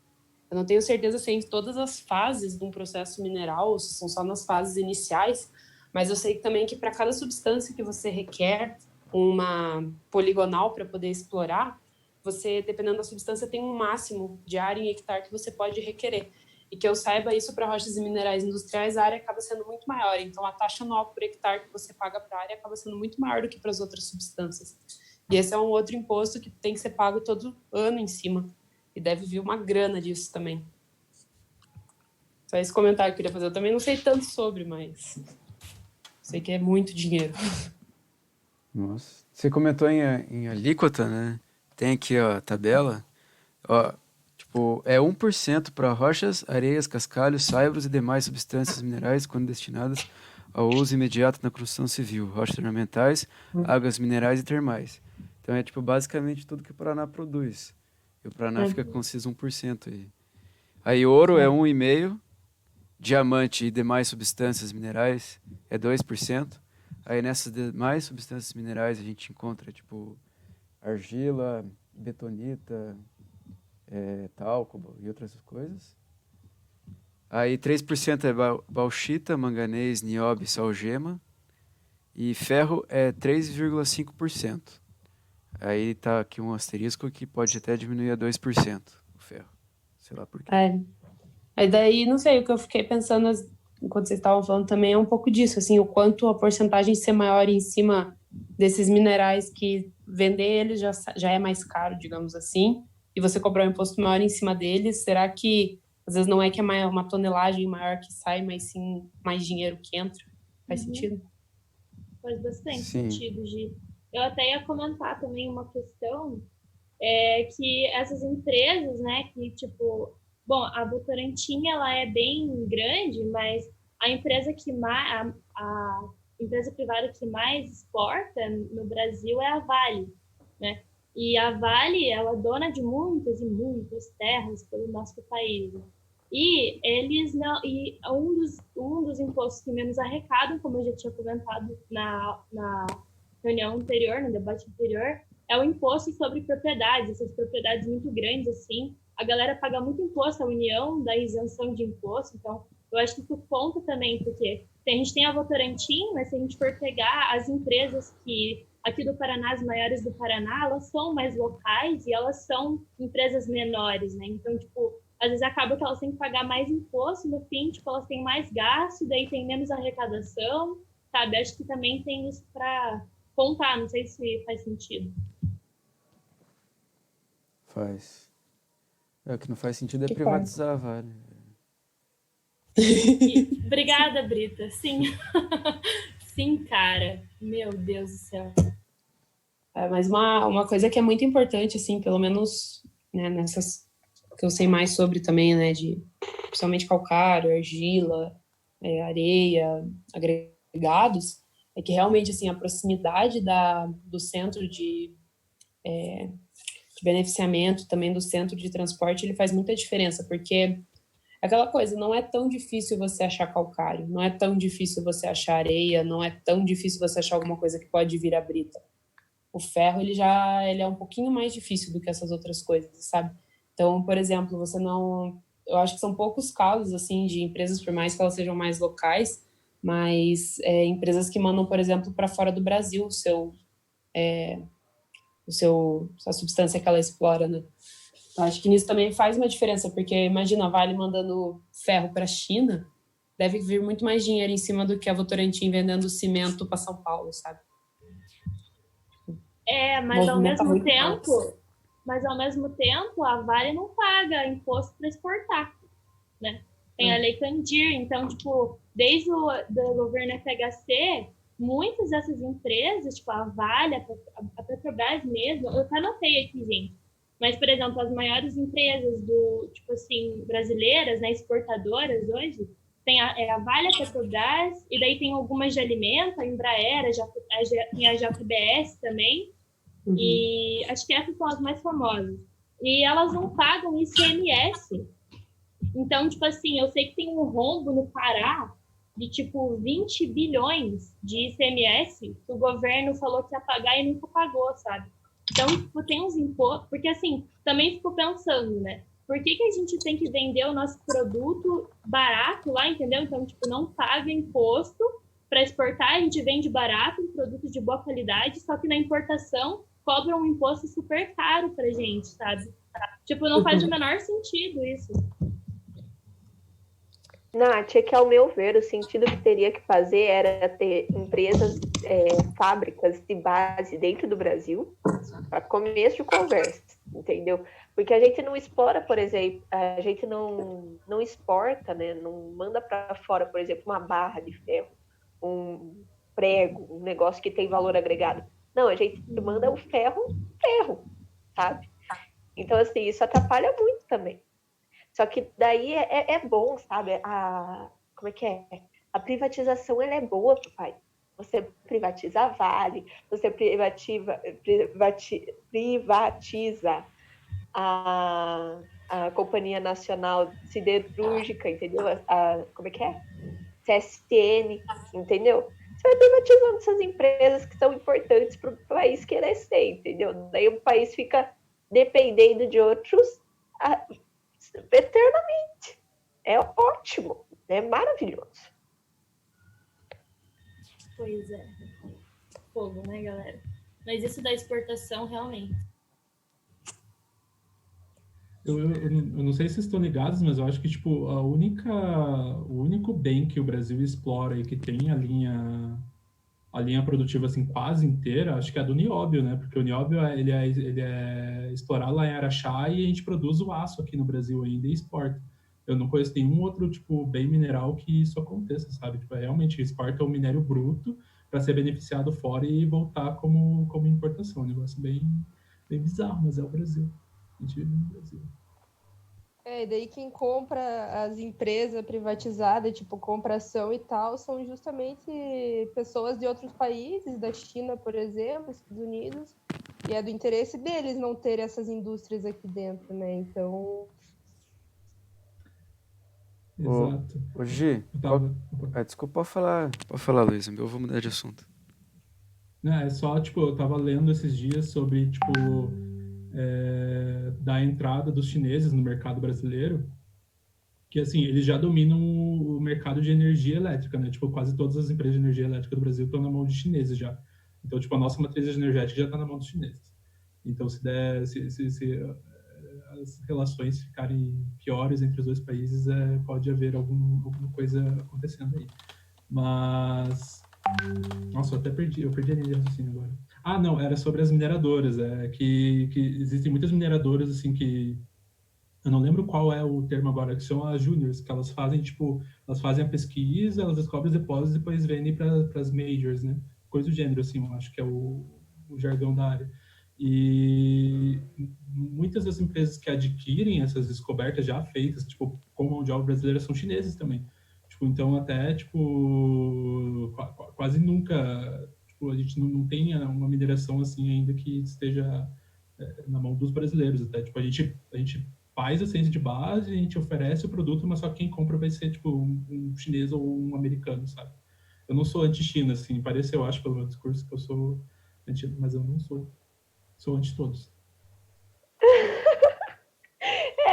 Eu não tenho certeza se é em todas as fases de um processo mineral ou se são só nas fases iniciais, mas eu sei também que para cada substância que você requer uma poligonal para poder explorar, você, dependendo da substância, tem um máximo de área em hectare que você pode requerer. E que eu saiba, isso para rochas e minerais industriais, a área acaba sendo muito maior. Então, a taxa anual por hectare que você paga para a área acaba sendo muito maior do que para as outras substâncias. E esse é um outro imposto que tem que ser pago todo ano em cima. E deve vir uma grana disso também. Só esse comentário que eu queria fazer. Eu também não sei tanto sobre, mas sei que é muito dinheiro. Nossa. Você comentou em alíquota, né? Tem aqui, ó, a tabela. Ó, tipo, é 1% para rochas, areias, cascalhos, saibros e demais substâncias minerais quando destinadas ao uso imediato na construção civil, rochas ornamentais, águas minerais e termais. Então é, tipo, basicamente tudo que o Paraná produz. E o Paraná fica com esses 1% aí. Aí ouro é 1,5%, diamante e demais substâncias minerais é 2%. Aí nessas demais substâncias minerais a gente encontra, tipo, argila, betonita, talco e outras coisas. Aí 3% é bauxita, manganês, nióbio e salgema. E ferro é 3,5%. Aí tá aqui um asterisco que pode até diminuir a 2% o ferro. Sei lá por quê. Aí daí, não sei, o que eu fiquei pensando enquanto vocês estavam falando também é um pouco disso, assim, o quanto a porcentagem ser maior em cima desses minerais que vender eles já é mais caro, digamos assim, e você cobrar um imposto maior em cima deles, será que às vezes não é que é uma tonelagem maior que sai, mas sim mais dinheiro que entra? Faz sentido? Faz bastante Sim. sentido, Gi. Eu até ia comentar também uma questão, que essas empresas, né, que tipo, bom, a Votorantim, ela é bem grande, mas a empresa que mais, a empresa privada que mais exporta no Brasil é a Vale, né? E a Vale, ela é dona de muitas e muitas terras pelo nosso país. E eles não, e um dos impostos que menos arrecadam, como eu já tinha comentado na reunião anterior, no debate anterior, é o imposto sobre propriedades, essas propriedades muito grandes assim. A galera paga muito imposto à União, da isenção de imposto, então eu acho que isso conta também, porque a gente tem a Votorantim, mas se a gente for pegar as empresas que aqui do Paraná, as maiores do Paraná, elas são mais locais e elas são empresas menores, né? Então, tipo, às vezes acaba que elas têm que pagar mais imposto, no fim, tipo, elas têm mais gasto, daí tem menos arrecadação, sabe? Acho que também tem isso para contar, não sei se faz sentido. Faz. O que não faz sentido é privatizar a Vale. Obrigada, Brita. Sim. Sim, cara. Meu Deus do céu. Mas uma coisa que é muito importante, assim, pelo menos, né, nessas que eu sei mais sobre também, né, de principalmente calcário, argila, areia, agregados, é que realmente, assim, a proximidade do centro de beneficiamento, também do centro de transporte, ele faz muita diferença, porque aquela coisa, não é tão difícil você achar calcário, não é tão difícil você achar areia, não é tão difícil você achar alguma coisa que pode vir a brita. O ferro, ele é um pouquinho mais difícil do que essas outras coisas, sabe? Então, por exemplo, eu acho que são poucos casos, assim, de empresas, por mais que elas sejam mais locais, mas empresas que mandam, por exemplo, para fora do Brasil a substância que ela explora, né? Eu acho que nisso também faz uma diferença, porque imagina a Vale mandando ferro para a China, deve vir muito mais dinheiro em cima do que a Votorantim vendendo cimento para São Paulo, sabe? Mas ao mesmo tempo, a Vale não paga imposto para exportar, né? Tem a Lei Candir, então, tipo, desde o do governo FHC, muitas dessas empresas, tipo a Vale, a Petrobras mesmo, eu até anotei aqui, gente, mas, por exemplo, as maiores empresas tipo assim, brasileiras, né, exportadoras hoje, tem a Vale, a Petrobras, e daí tem algumas de alimento, a Embraer, tem a JBS também, e acho que essas são as mais famosas. E elas não pagam ICMS. Então, tipo assim, eu sei que tem um rombo no Pará de, tipo, 20 bilhões de ICMS que o governo falou que ia pagar e nunca pagou, sabe? Então, tipo, tem uns impostos... Porque, assim, também fico pensando, né? Por que a gente tem que vender o nosso produto barato lá, entendeu? Então, tipo, não paga imposto para exportar, a gente vende barato, um produto de boa qualidade, só que na importação cobra um imposto super caro pra gente, sabe? Tipo, não faz o menor sentido isso. Nath, é que ao meu ver, o sentido que teria que fazer era ter empresas, fábricas de base dentro do Brasil, para começo de conversa. entendeu? Porque a gente não explora, por exemplo, a gente não exporta, né? Não manda para fora, por exemplo, uma barra de ferro, um prego, um negócio que tem valor agregado. Não, a gente manda o ferro, sabe? Então, assim, isso atrapalha muito também. Só que daí é bom, sabe? Como é que é? A privatização, ela é boa pro país. Você privatiza a Vale, você privatiza a Companhia Nacional Siderúrgica, entendeu? Como é que é? CSN, entendeu? Você vai privatizando essas empresas que são importantes para o país crescer, entendeu? Daí o país fica dependendo de outros eternamente. É ótimo, é maravilhoso. Pois é. Fogo, né, galera? Mas isso da exportação, realmente. Eu não sei se estão ligados, mas eu acho que, tipo, o único bem que o Brasil explora e que tem a linha produtiva, assim, quase inteira, acho que é a do nióbio, né? Porque o nióbio, ele é explorado lá em Araxá e a gente produz o aço aqui no Brasil ainda e exporta. Eu não conheço nenhum outro, tipo, bem mineral que isso aconteça, sabe? Tipo, realmente exporta o minério bruto para ser beneficiado fora e voltar como importação. Um negócio bem bizarro, mas é o Brasil. A gente vive no Brasil. E daí quem compra as empresas privatizadas, tipo, compra ação e tal, são justamente pessoas de outros países, da China, por exemplo, Estados Unidos, e é do interesse deles não ter essas indústrias aqui dentro, né? Então... Exato. Ô Gi, desculpa, pode falar, Luiz, eu vou mudar de assunto. Não, é só, tipo, eu tava lendo esses dias sobre, tipo, da entrada dos chineses no mercado brasileiro, que, assim, eles já dominam o mercado de energia elétrica, né? Tipo, quase todas as empresas de energia elétrica do Brasil estão na mão de chineses já. Então, tipo, a nossa matriz energética já está na mão dos chineses. Então, se as relações ficarem piores entre os dois países, pode haver alguma coisa acontecendo aí. Mas... Nossa, eu perdi a linha de raciocínio agora. Ah, não, era sobre as mineradoras. Que existem muitas mineradoras, assim, que... Eu não lembro qual é o termo agora, que são as juniors, que elas fazem, tipo... Elas fazem a pesquisa, elas descobrem os depósitos e depois vendem para as majors, né? Coisa do gênero, assim, eu acho que é o jargão da área. E muitas das empresas que adquirem essas descobertas já feitas, tipo, com mão de obra brasileira, são chineses também. Tipo, então, até, tipo, quase nunca, tipo, a gente não tem uma mineração, assim, ainda que esteja na mão dos brasileiros. Até, tipo, a gente faz a ciência de base, a gente oferece o produto, mas só quem compra vai ser, tipo, um chinês ou um americano, sabe? Eu não sou anti-China, assim, parece, eu acho, pelo meu discurso, que eu sou anti, mas eu não sou. Sou anti todos.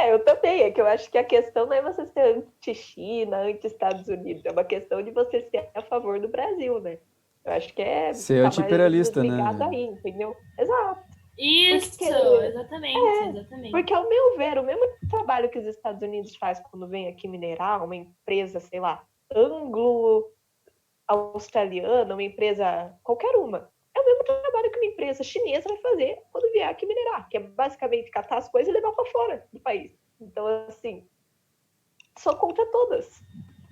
Eu também. É que eu acho que a questão não é você ser anti-China, anti-Estados Unidos. É uma questão de você ser a favor do Brasil, né? Eu acho que ser anti-imperialista, né? Aí, entendeu? Exato. Isso, exatamente. Porque, ao meu ver, o mesmo trabalho que os Estados Unidos faz quando vem aqui minerar, uma empresa, sei lá, anglo-australiana, uma empresa, qualquer uma, é o mesmo trabalho que uma empresa chinesa vai fazer quando vier aqui minerar, que é basicamente catar as coisas e levar para fora do país. Então, assim, sou contra todas.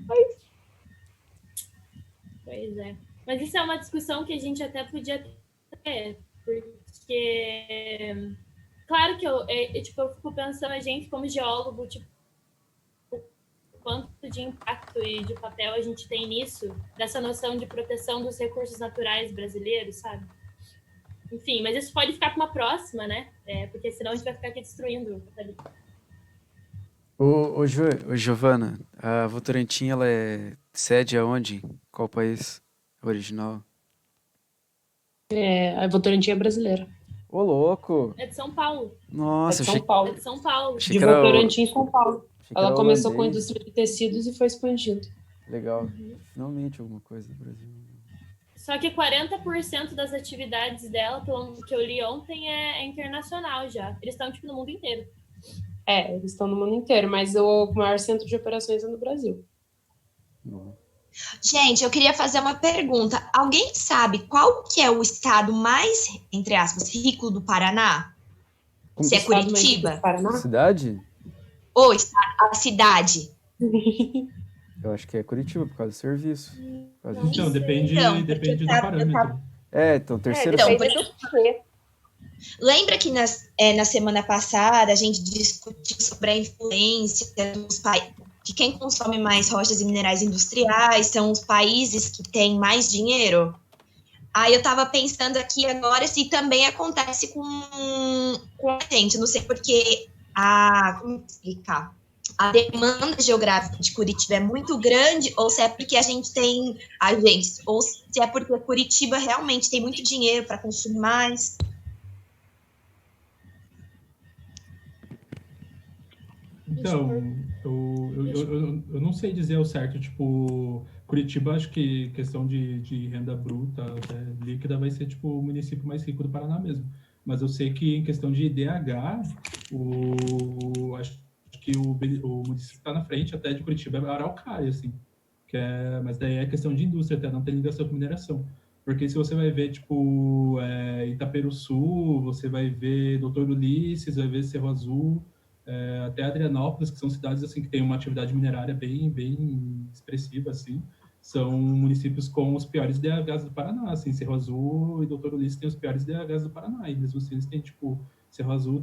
Mas... Pois é. Mas isso é uma discussão que a gente até podia ter, porque... Claro que eu fico pensando, a gente como geólogo, tipo, quanto de impacto e de papel a gente tem nisso, dessa noção de proteção dos recursos naturais brasileiros, sabe? Enfim, mas isso pode ficar para uma próxima, né? Porque senão a gente vai ficar aqui destruindo. Giovana, a Votorantim, ela é sede aonde? Qual país original? A Votorantim é brasileira. Ô, louco! É de São Paulo. Nossa, é de São Paulo. É de São Paulo. De Votorantim, São Paulo. Ela começou com a holandês. indústria de tecidos e foi expandindo. Legal. Finalmente alguma coisa do Brasil. Só que 40% das atividades dela, pelo que eu li ontem, é internacional já. Eles estão, tipo, no mundo inteiro. Eles estão no mundo inteiro, mas o maior centro de operações é no Brasil. Bom. Gente, eu queria fazer uma pergunta. Alguém sabe qual que é o estado mais, entre aspas, rico do Paraná? Como Se é que- Estado mais rico Curitiba? do Paraná? Cidade? Ou a cidade? Eu acho que é Curitiba, por causa do serviço. Por causa Então, disso. depende, Então, porque depende do eu parâmetro. tava- Então, terceiro... Então, Depende do quê? Lembra que na semana passada a gente discutiu sobre a influência dos países, que quem consome mais rochas e minerais industriais são os países que têm mais dinheiro? Aí eu tava pensando aqui agora se também acontece com a gente, não sei porque como explicar? A demanda geográfica de Curitiba é muito grande, ou se é porque a gente tem agentes, ou se é porque Curitiba realmente tem muito dinheiro para consumir mais. Então, eu não sei dizer ao certo, tipo, Curitiba, acho que questão de renda bruta, até líquida, vai ser, tipo, o município mais rico do Paraná mesmo. Mas eu sei que em questão de IDH, acho que o município que está na frente até de Curitiba é Araucária, assim. Mas daí é questão de indústria, até não tem ligação com mineração. Porque se você vai ver, tipo, Itaperuçu, você vai ver Doutor Ulisses, vai ver Cerro Azul, até Adrianópolis, que são cidades assim que têm uma atividade minerária bem, bem expressiva, assim, são municípios com os piores DHs do Paraná, assim, Cerro Azul e Doutor Ulisses têm os piores DHs do Paraná, e mesmo assim eles têm, tipo, Cerro Azul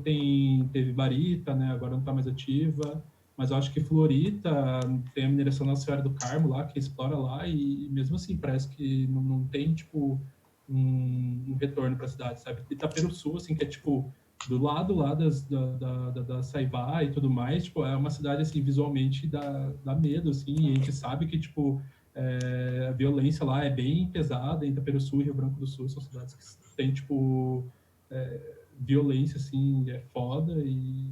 teve Barita, né, agora não está mais ativa, mas eu acho que Florita tem a mineração Nossa Senhora do Carmo lá, que explora lá, e mesmo assim parece que não tem, tipo, um retorno para a cidade, sabe? Itaperuçu, assim, que é, tipo, do lado lá da Saibá e tudo mais, tipo, é uma cidade, assim, visualmente dá medo, assim, e a gente sabe que, tipo, a violência lá é bem pesada, em Itaperuçu e Rio Branco do Sul são cidades que têm, tipo, violência, assim, é foda, e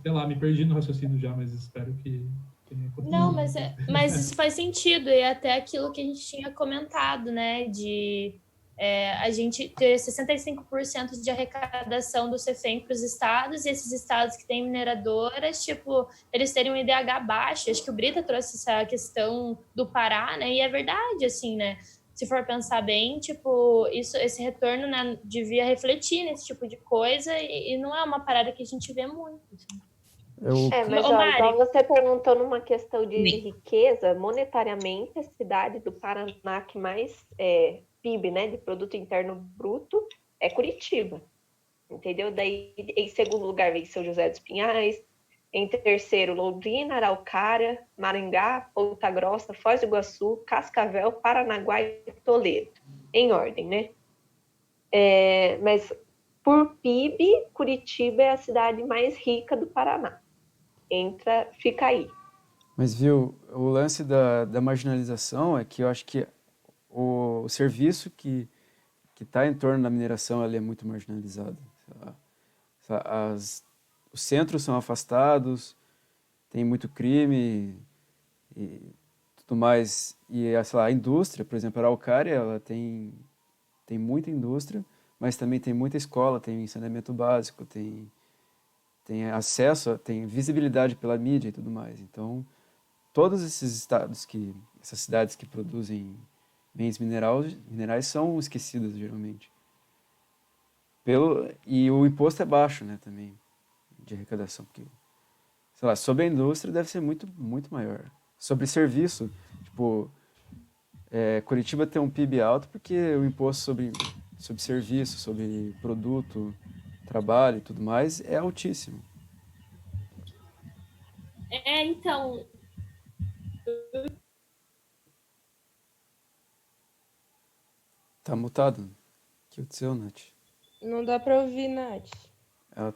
sei lá, me perdi no raciocínio já, mas espero que continue. Não, mas isso faz sentido, e até aquilo que a gente tinha comentado, né, de a gente ter 65% de arrecadação do CEFEM para os estados, e esses estados que têm mineradoras, tipo, eles terem um IDH baixo. Acho que o Brita trouxe essa questão do Pará, né, e é verdade, assim, né, se for pensar bem, tipo, esse retorno, né, devia refletir nesse tipo de coisa, e não é uma parada que a gente vê muito, assim. Mas Ô, ó, Mari. igual você perguntou numa questão de Sim. riqueza, monetariamente, a cidade do Paraná que mais PIB, né, de produto interno bruto, é Curitiba, entendeu? Daí, em segundo lugar, vem São José dos Pinhais, em terceiro, Londrina, Araucária, Maringá, Ponta Grossa, Foz do Iguaçu, Cascavel, Paranaguá e Toledo, em ordem, né? Mas por PIB, Curitiba é a cidade mais rica do Paraná. Fica aí. Mas, viu, o lance da marginalização é que eu acho que o serviço que está em torno da mineração ele é muito marginalizado. Os centros são afastados, tem muito crime e tudo mais. E, sei lá, a indústria, por exemplo, a Araucária, ela tem muita indústria, mas também tem muita escola, tem saneamento básico, tem acesso, tem visibilidade pela mídia e tudo mais. Então, todos esses estados essas cidades que produzem bens minerais são esquecidas geralmente. E o imposto é baixo, né, também, de arrecadação, porque, sei lá, sobre a indústria deve ser muito, muito maior. Sobre serviço, tipo, Curitiba tem um PIB alto porque o imposto sobre serviço, sobre produto, trabalho e tudo mais é altíssimo. Então, Tá mutado? O que aconteceu, Nath? Não dá pra ouvir, Nath. Ela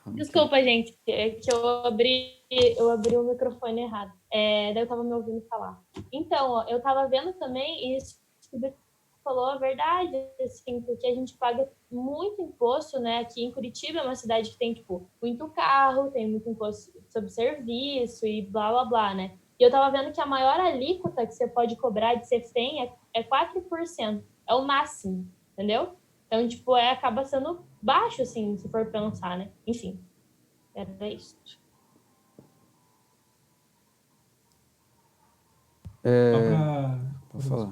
não desculpa, gente, é que eu abri o microfone errado. Daí eu tava me ouvindo falar. Então, ó, eu tava vendo também isso que o Beto falou a verdade, assim, porque a gente paga muito imposto, né? Aqui em Curitiba é uma cidade que tem, tipo, muito carro, tem muito imposto sobre serviço e blá, blá, blá, né? E eu tava vendo que a maior alíquota que você pode cobrar de CEFEM é 4%. É o máximo, entendeu? Então, tipo, acaba sendo baixo, assim, se for pensar, né? Enfim, era isso. Vou falar.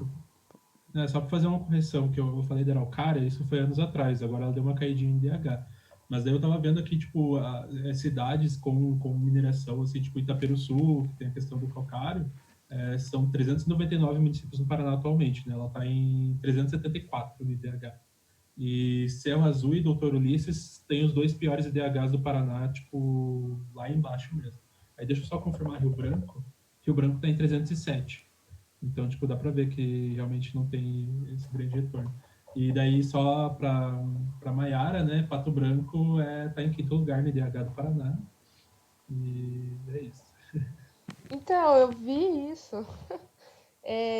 Só para fazer uma correção, que eu falei da Araucária, isso foi anos atrás, agora ela deu uma caidinha em DH. Mas daí eu tava vendo aqui, tipo, cidades com mineração, assim, tipo Itaperuçu, que tem a questão do calcário, são 399 municípios no Paraná atualmente, né? Ela está em 374 no IDH. E Serra Azul e Doutor Ulisses têm os dois piores IDHs do Paraná, tipo, lá embaixo mesmo. Aí deixa eu só confirmar Rio Branco. Rio Branco está em 307. Então, tipo, dá para ver que realmente não tem esse grande retorno. E daí, só para Maiara, né? Pato Branco tá em quinto lugar no IDH do Paraná. E é isso. Então, eu vi isso.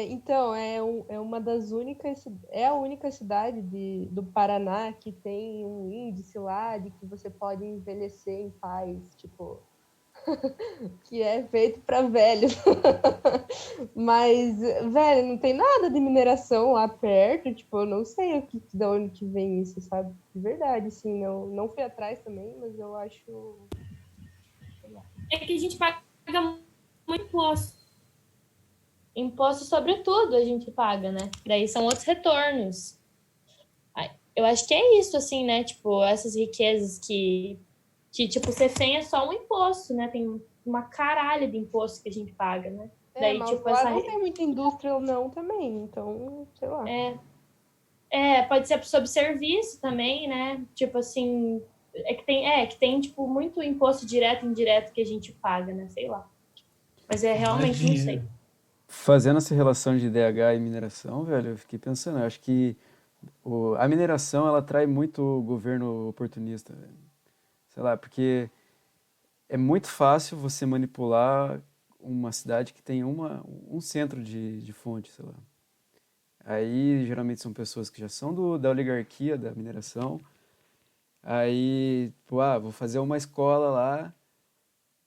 Então, é uma das únicas, é a única cidade do Paraná que tem um índice lá de que você pode envelhecer em paz, tipo, que é feito para velhos. Mas, velho, não tem nada de mineração lá perto, tipo, eu não sei de onde que vem isso, sabe? De verdade, assim, não fui atrás também, mas eu acho... É que a gente paga muito imposto. Imposto sobre tudo a gente paga, né? Daí são outros retornos. Eu acho que é isso, assim, né? Tipo, essas riquezas que tipo, CEFEM é só um imposto, né? Tem uma caralha de imposto que a gente paga, né? Daí, mas tipo, lá não tem muita indústria não também, então, sei lá. Pode ser sobre serviço também, né? Tipo assim, que tem tipo, muito imposto direto e indireto que a gente paga, né? Sei lá. Mas realmente não sei. Fazendo essa relação de IDH e mineração, velho, eu fiquei pensando, eu acho que a mineração, ela atrai muito o governo oportunista, velho. Sei lá, porque é muito fácil você manipular uma cidade que tem um centro de fonte, sei lá. Aí, geralmente, são pessoas que já são da oligarquia da mineração. Aí, tipo, vou fazer uma escola lá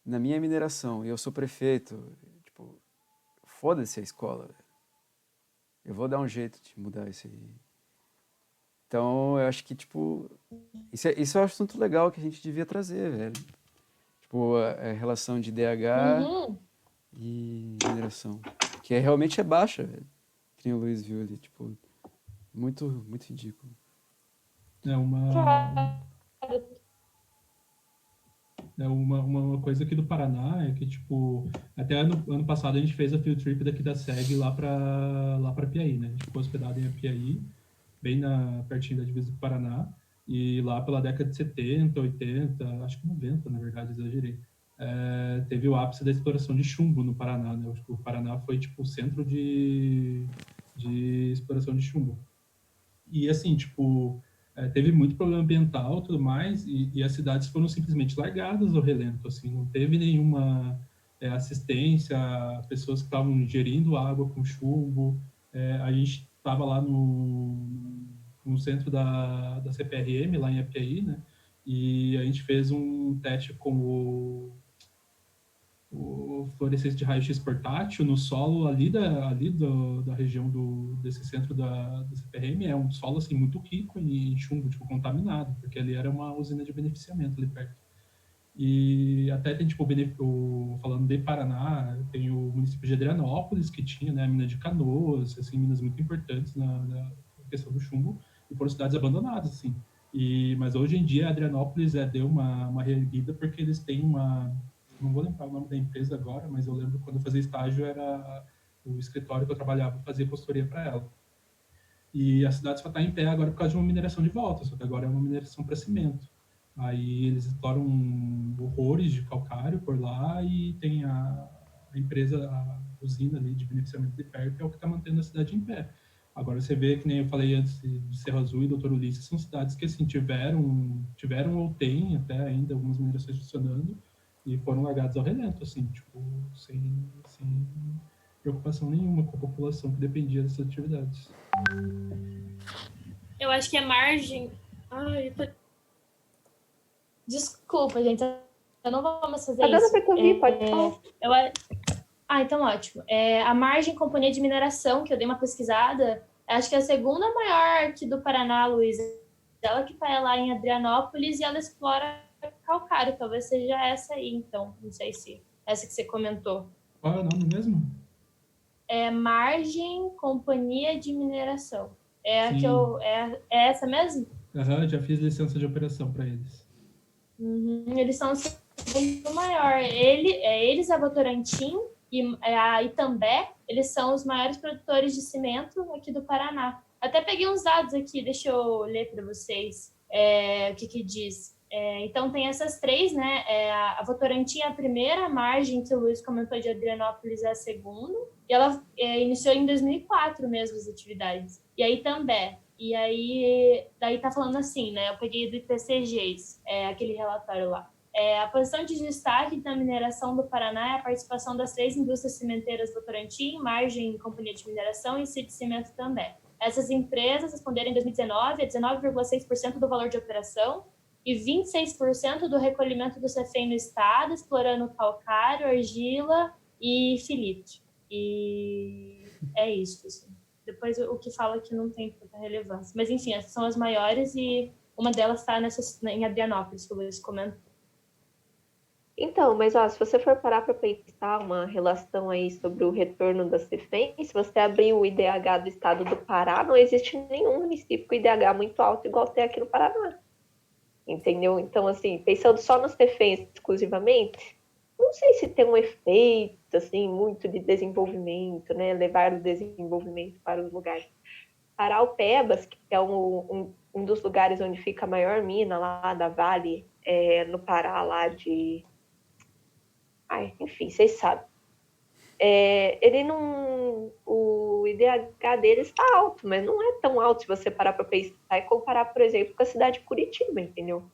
na minha mineração e eu sou prefeito. Tipo, foda-se a escola, velho. Eu vou dar um jeito de mudar isso aí. Então, eu acho que, tipo, isso é um assunto legal que a gente devia trazer, velho. Tipo, a relação de DH e mineração. Que realmente é baixa, velho. Que nem o Luiz viu ali, tipo, muito, muito ridículo. Uma coisa aqui do Paraná é que, tipo, até ano passado a gente fez a field trip daqui da SEG lá para Piaí, né? A gente ficou hospedado em Piaí, bem pertinho da divisa do Paraná, e lá pela década de 70, 80, acho que 90, na verdade, exagerei. Teve o ápice da exploração de chumbo no Paraná, né? O Paraná foi, tipo, o centro de exploração de chumbo. E, assim, tipo, teve muito problema ambiental e tudo mais, e as cidades foram simplesmente largadas ao relento, assim, não teve nenhuma assistência a pessoas que estavam ingerindo água com chumbo. A gente estava lá no centro da CPRM, lá em Apiaí, né? E a gente fez um teste com o fluorescente de raio-x portátil no solo ali da região desse centro da CPRM. É um solo assim, muito rico em chumbo, tipo, contaminado, porque ali era uma usina de beneficiamento ali perto. E até tem, tipo, falando de Paraná, tem o município de Adrianópolis, que tinha, né, a mina de Canoas, assim, minas muito importantes na questão do chumbo, e foram cidades abandonadas, assim. Mas hoje em dia, Adrianópolis deu uma reerguida, porque eles têm não vou lembrar o nome da empresa agora, mas eu lembro quando eu fazia estágio, era o escritório que eu trabalhava, fazia consultoria para ela. E a cidade só está em pé agora por causa de uma mineração de volta, só que agora é uma mineração para cimento. Aí eles exploram horrores de calcário por lá e tem a empresa, a usina ali de beneficiamento de perto, é o que está mantendo a cidade em pé. Agora você vê, que nem eu falei antes, de Serra Azul e Doutor Ulisses, são cidades que assim, tiveram ou têm até ainda algumas minerações funcionando e foram largadas ao relento, assim, tipo, sem preocupação nenhuma com a população que dependia dessas atividades. Eu acho que a margem... Desculpa, gente. Eu não vou mais fazer isso. Dando pra ouvir, pode falar. Então ótimo. A Margem Companhia de Mineração, que eu dei uma pesquisada, acho que é a segunda maior aqui do Paraná, Luísa. Ela que está lá em Adrianópolis e ela explora calcário. Talvez seja essa aí, então. Não sei se essa que você comentou. Qual é o nome mesmo? É Margem Companhia de Mineração. É Sim. essa mesmo? Já fiz licença de operação para eles. Eles são o segundo maior. Eles, a Votorantim e a Itambé, eles são os maiores produtores de cimento aqui do Paraná. Até peguei uns dados aqui, deixa eu ler para vocês o que diz. Então, tem essas três, né? A Votorantim é a primeira, a Margem, que o Luiz comentou, de Adrianópolis, é a segunda. E ela iniciou em 2004 mesmo as atividades. E aí Itambé. E aí, daí tá falando assim, né? Eu peguei do IPCGs, aquele relatório lá. A posição de destaque da mineração do Paraná é a participação das três indústrias cimenteiras Votorantim, Margem, Companhia de Mineração e Cid Cimento também. Essas empresas responderam em 2019 a 19,6% do valor de operação e 26% do recolhimento do CEFEM no estado, explorando calcário, argila e filite. E é isso, assim. Depois o que fala que não tem tanta relevância. Mas, enfim, essas são as maiores e uma delas está em Adrianópolis, que o Luiz comentou. Então, mas se você for parar para pensar uma relação aí sobre o retorno da CEFEM, se você abrir o IDH do estado do Pará, não existe nenhum município com IDH muito alto igual tem aqui no Paraná. Entendeu? Então, assim, pensando só nos CEFEMs exclusivamente, não sei se tem um efeito, assim, muito de desenvolvimento, né? Levar o desenvolvimento para os lugares. Paraupebas, que é um dos lugares onde fica a maior mina lá da Vale, no Pará, lá de... enfim, vocês sabem. Ele não... O IDH dele está alto, mas não é tão alto se você parar para pensar e comparar, por exemplo, com a cidade de Curitiba, entendeu?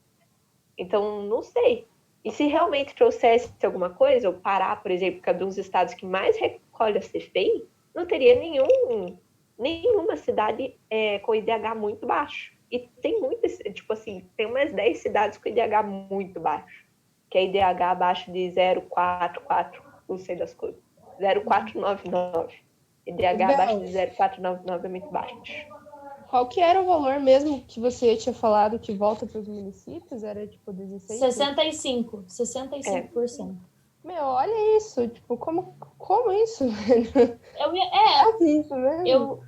Então, não sei. E se realmente trouxesse alguma coisa, o Pará, por exemplo, que é um dos estados que mais recolhe a CEFEM, não teria nenhuma cidade com IDH muito baixo. E tem muitas, tipo assim, tem umas 10 cidades com IDH muito baixo, que é IDH abaixo de 0,44, não sei das coisas, 0,499. IDH abaixo de 0,499 é muito baixo. Qual que era o valor mesmo que você tinha falado que volta para os municípios? Era tipo 16? 65%. Meu, olha isso, tipo, como isso, velho? Isso mesmo.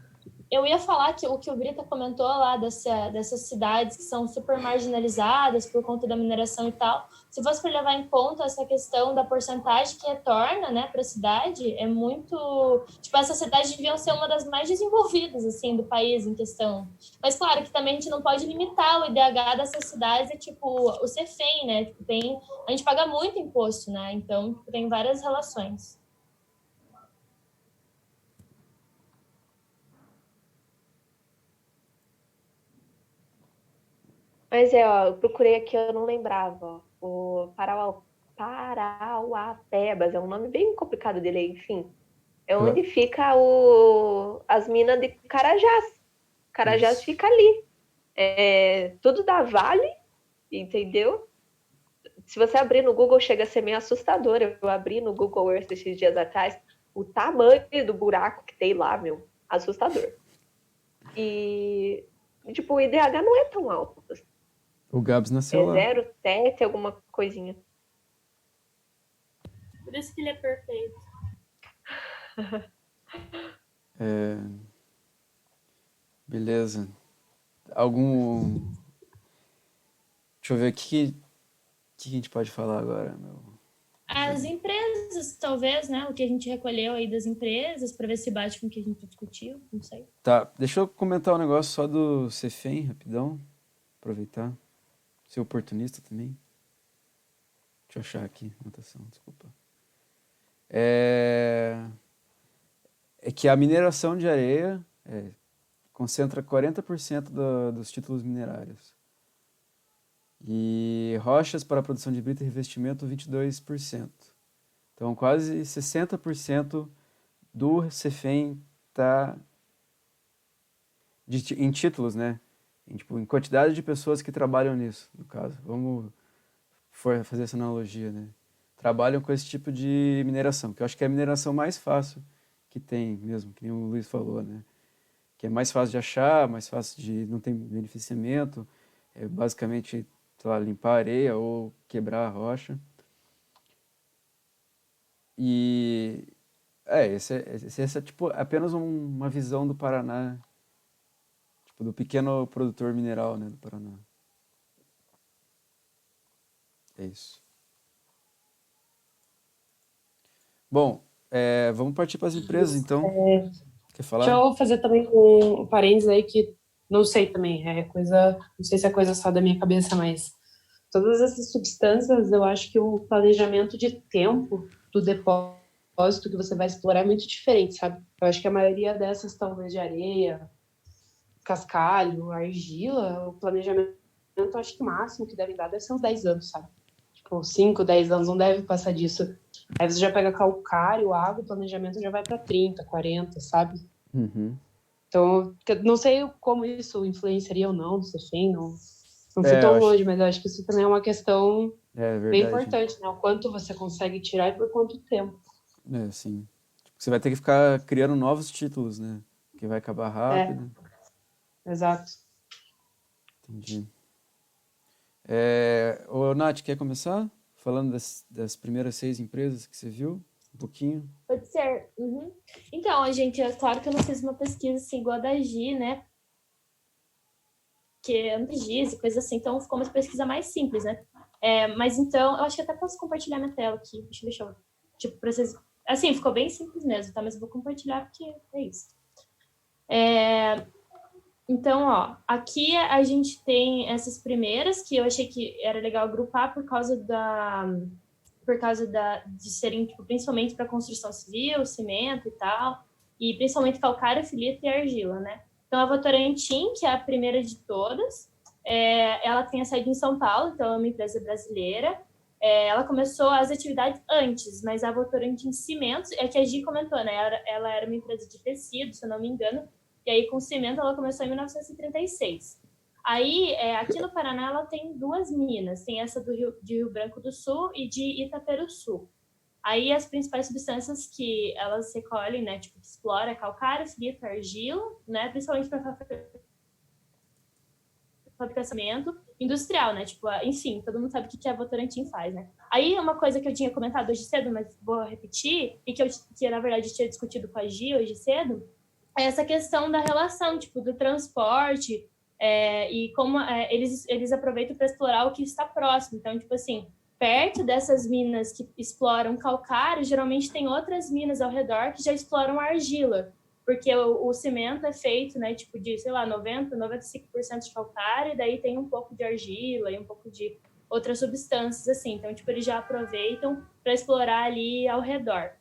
Eu ia falar que o que o Brita comentou lá dessas cidades que são super marginalizadas por conta da mineração e tal, se fosse para levar em conta essa questão da porcentagem que retorna, né, para a cidade, é muito... Tipo, essas cidades deviam ser uma das mais desenvolvidas, assim, do país em questão. Mas, claro, que também a gente não pode limitar o IDH dessas cidades, tipo, o CEFEM, né? Tipo, a gente paga muito imposto, né? Então, tem várias relações. Mas eu procurei aqui, eu não lembrava. O Parauapebas, é um nome bem complicado dele, enfim. É onde fica as minas de Carajás. Carajás fica ali. Tudo da Vale, entendeu? Se você abrir no Google, chega a ser meio assustador. Eu abri no Google Earth esses dias atrás, o tamanho do buraco que tem lá, meu, assustador. E, tipo, o IDH não é tão alto. O Gabs nasceu lá. 0,7, alguma coisinha. Por isso que ele é perfeito. Beleza. Deixa eu ver o que a gente pode falar agora, meu. As empresas, talvez, né? O que a gente recolheu aí das empresas, para ver se bate com o que a gente discutiu, não sei. Tá, deixa eu comentar um negócio só do CEFEM, rapidão. Aproveitar. Ser oportunista também. Deixa eu achar aqui, anotação, desculpa. É que a mineração de areia concentra 40% dos títulos minerários. E rochas para a produção de brita e revestimento, 22%. Então, quase 60% do CEFEM está em títulos, né? Em quantidade de pessoas que trabalham nisso, no caso. Vamos fazer essa analogia, né? Trabalham com esse tipo de mineração, que eu acho que é a mineração mais fácil que tem mesmo, que nem o Luiz falou, né? Que é mais fácil de achar, mais fácil de... não tem beneficiamento, basicamente, sei lá, limpar a areia ou quebrar a rocha. E essa é tipo apenas uma visão do Paraná, tipo do pequeno produtor mineral, né, do Paraná. É isso. Bom, vamos partir para as empresas, então. Quer falar? Deixa eu fazer também um parênteses aí que não sei também, não sei se é coisa só da minha cabeça, mas todas essas substâncias, eu acho que o planejamento de tempo do depósito que você vai explorar é muito diferente, sabe? Eu acho que a maioria dessas, talvez de areia, cascalho, argila, o planejamento, eu acho que o máximo que devem dar deve ser uns 10 anos, sabe? Tipo, 5, 10 anos, não deve passar disso. Aí você já pega calcário, água, o planejamento já vai para 30, 40, sabe? Uhum. Então, não sei como isso influenciaria ou não, se assim, não fui eu tão acho- longe, mas eu acho que isso também é uma questão É bem verdade. importante, né? O quanto você consegue tirar e por quanto tempo. Sim. Tipo, você vai ter que ficar criando novos títulos, né? Que vai acabar rápido. Exato. Entendi. Ô, Nath, quer começar? Falando das primeiras 6 empresas que você viu? Um pouquinho? Pode ser. Uhum. Então, gente, é claro que eu não fiz uma pesquisa assim igual a da Gi, né? Que é antes e coisa assim, então ficou uma pesquisa mais simples, né? Mas então, eu acho que até posso compartilhar minha tela aqui. Deixa eu. Tipo, pra vocês. Assim, ficou bem simples mesmo, tá? Mas eu vou compartilhar porque é isso. Então, ó, aqui a gente tem essas primeiras que eu achei que era legal agrupar por causa de serem, tipo, principalmente para construção civil, cimento e tal, e principalmente calcário, filito e argila, né? Então, a Votorantim, que é a primeira de todas, ela tem a sede em São Paulo, então é uma empresa brasileira. Ela começou as atividades antes, mas a Votorantim Cimentos, é que a Gi comentou, né? Ela era uma empresa de tecido, se eu não me engano, e aí com cimento ela começou em 1936. Aí, aqui no Paraná, ela tem 2 minas. Tem essa de Rio Branco do Sul e de Itaperuçu. Aí, as principais substâncias que elas recolhem, né, tipo, que explora é calcário, filito, argila, né, principalmente para fabricação industrial, né, tipo, enfim, todo mundo sabe o que a Votorantim faz, né. Aí, uma coisa que eu tinha comentado hoje cedo, mas vou repetir, e que na verdade, tinha discutido com a Gi hoje cedo, é essa questão da relação, tipo, do transporte, e como eles aproveitam para explorar o que está próximo. Então, tipo assim, perto dessas minas que exploram calcário, geralmente tem outras minas ao redor que já exploram argila, porque o cimento é feito, né, tipo de, sei lá, 95% de calcário, e daí tem um pouco de argila e um pouco de outras substâncias, assim. Então, tipo, eles já aproveitam para explorar ali ao redor.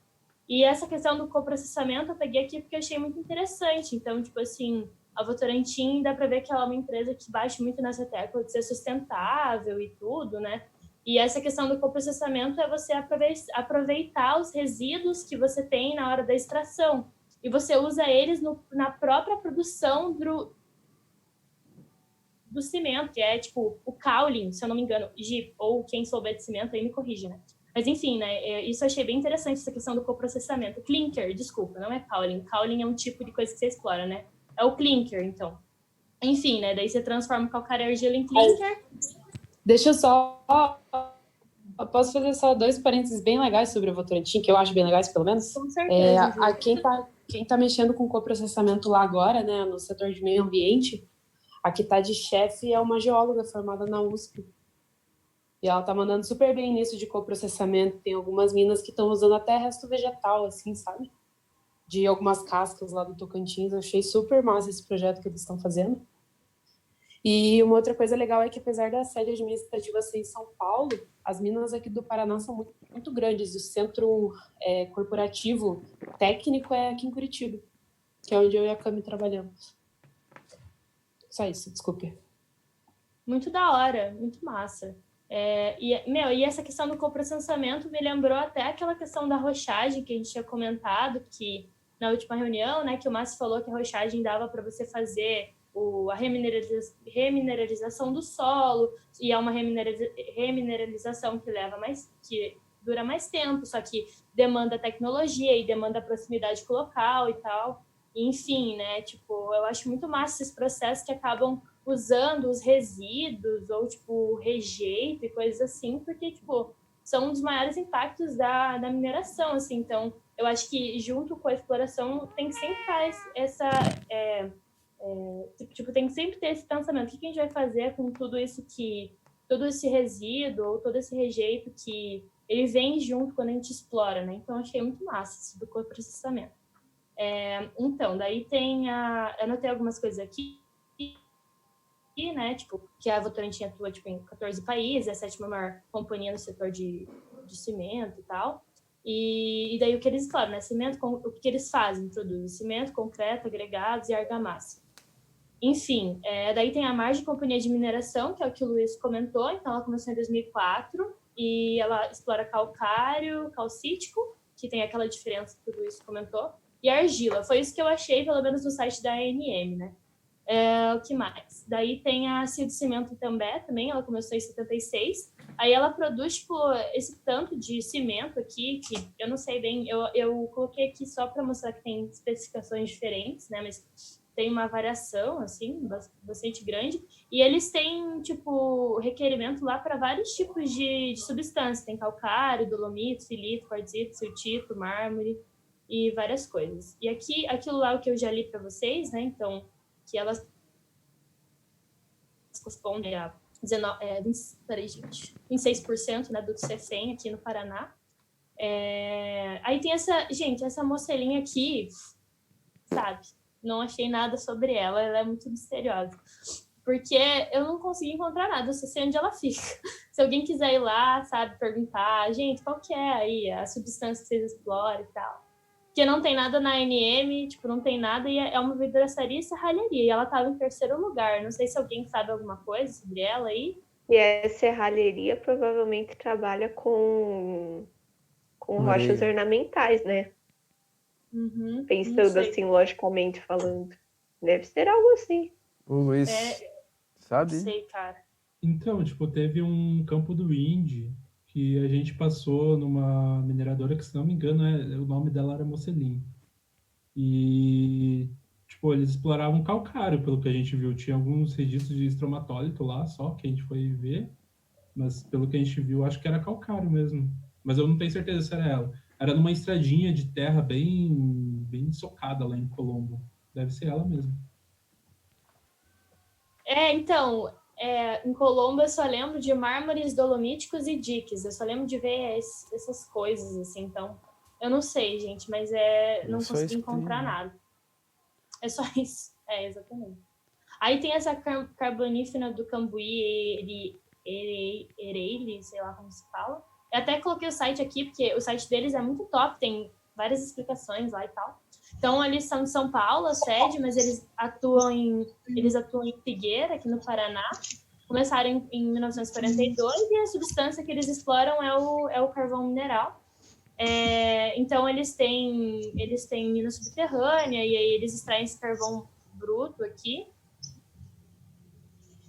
E essa questão do coprocessamento eu peguei aqui porque eu achei muito interessante. Então, tipo assim, a Votorantim dá para ver que ela é uma empresa que bate muito nessa tecla de ser sustentável e tudo, né? E essa questão do coprocessamento é você aproveitar os resíduos que você tem na hora da extração. E você usa eles na própria produção do cimento, que é tipo o caulim, se eu não me engano, Gi, ou quem souber de cimento aí me corrige, né? Mas enfim, né? Isso eu achei bem interessante, essa questão do coprocessamento. Clinker, desculpa, não é caulim. Caulim é um tipo de coisa que você explora, né? É o clinker, então. Enfim, né? Daí você transforma o calcário e argila em clinker. Deixa eu só... Eu posso fazer só 2 parênteses bem legais sobre a Votorantim, que eu acho bem legais, pelo menos? Com certeza. Quem tá mexendo com coprocessamento lá agora, né, no setor de meio ambiente, a que tá de chefe é uma geóloga formada na USP. E ela tá mandando super bem nisso de coprocessamento. Tem algumas minas que estão usando até resto vegetal, assim, sabe? De algumas cascas lá do Tocantins. Eu achei super massa esse projeto que eles estão fazendo. E uma outra coisa legal é que, apesar da sede administrativa ser em São Paulo, as minas aqui do Paraná são muito, muito grandes. O centro corporativo técnico é aqui em Curitiba, que é onde eu e a Cami trabalhamos. Só isso, desculpe. Muito da hora, muito massa. E essa questão do coprocessamento me lembrou até aquela questão da rochagem que a gente tinha comentado, que na última reunião, né, que o Márcio falou que a rochagem dava para você fazer a remineralização do solo, e é uma remineralização que dura mais tempo, só que demanda tecnologia e demanda proximidade com o local e tal. Enfim, né, tipo, eu acho muito massa esses processos que acabam usando os resíduos ou, tipo, rejeito e coisas assim, porque, tipo, são um dos maiores impactos da mineração, assim. Então, eu acho que, junto com a exploração, tem que sempre tem que sempre ter esse pensamento. O que a gente vai fazer com tudo isso todo esse resíduo ou todo esse rejeito que ele vem junto quando a gente explora, né? Então, achei muito massa isso do coprocessamento. Então, daí tem eu anotei algumas coisas aqui, né? Tipo, que a Votorantim atua tipo, em 14 países, é a 7ª maior companhia no setor de cimento e tal. E daí o que eles exploram, né? Cimento, o que eles fazem? Produzem cimento, concreto, agregados e argamassa. Enfim, daí tem a Marge Companhia de Mineração, que é o que o Luiz comentou. Então, ela começou em 2004 e ela explora calcário, calcítico, que tem aquela diferença que o Luiz comentou, e argila. Foi isso que eu achei, pelo menos no site da ANM, né? O que mais? Daí tem a Cio de Cimento também, ela começou em 76. Aí ela produz, tipo, esse tanto de cimento aqui, que eu não sei bem, eu coloquei aqui só para mostrar que tem especificações diferentes, né? Mas tem uma variação, assim, bastante grande. E eles têm, tipo, requerimento lá para vários tipos de substância. Tem calcário, dolomito, silito, quartzito, siltito, mármore e várias coisas. E aqui, aquilo lá que eu já li para vocês, né? Então, que elas correspondem a 26%, né, do CEFEM aqui no Paraná. Aí tem essa mocelinha aqui, sabe? Não achei nada sobre ela é muito misteriosa. Porque eu não consegui encontrar nada, eu só sei onde ela fica. Se alguém quiser ir lá, sabe, perguntar, gente, qual que é aí a substância que vocês exploram e tal. Porque não tem nada na ANM, tipo, não tem nada, e é uma vidraçaria e serralheria. E ela estava em 3º lugar. Não sei se alguém sabe alguma coisa sobre ela aí. E a serralheria provavelmente trabalha com rochas ornamentais, né? Uhum, Pensando assim, logicamente falando. Deve ser algo assim. O Luiz, sabe? Não sei, cara. Então, tipo, teve um campo do Indy que a gente passou numa mineradora que, se não me engano, o nome dela era Mocelin. E, tipo, eles exploravam calcário, pelo que a gente viu. Tinha alguns registros de estromatólito lá, só, que a gente foi ver. Mas, pelo que a gente viu, acho que era calcário mesmo. Mas eu não tenho certeza se era ela. Era numa estradinha de terra bem socada lá em Colombo. Deve ser ela mesmo. Então, em Colombo eu só lembro de mármores dolomíticos e diques. Eu só lembro de ver essas coisas, assim. Então, eu não sei, gente, mas não consegui encontrar nada. É só isso. Exatamente. Aí tem essa carbonífera do Cambuí Ereile, sei lá como se fala. Eu até coloquei o site aqui, porque o site deles é muito top, tem várias explicações lá e tal. Então, eles são de São Paulo, a sede, mas eles atuam em Figueira, aqui no Paraná. Começaram em 1942 e a substância que eles exploram é o carvão mineral. Então, eles têm mina subterrânea e aí eles extraem esse carvão bruto aqui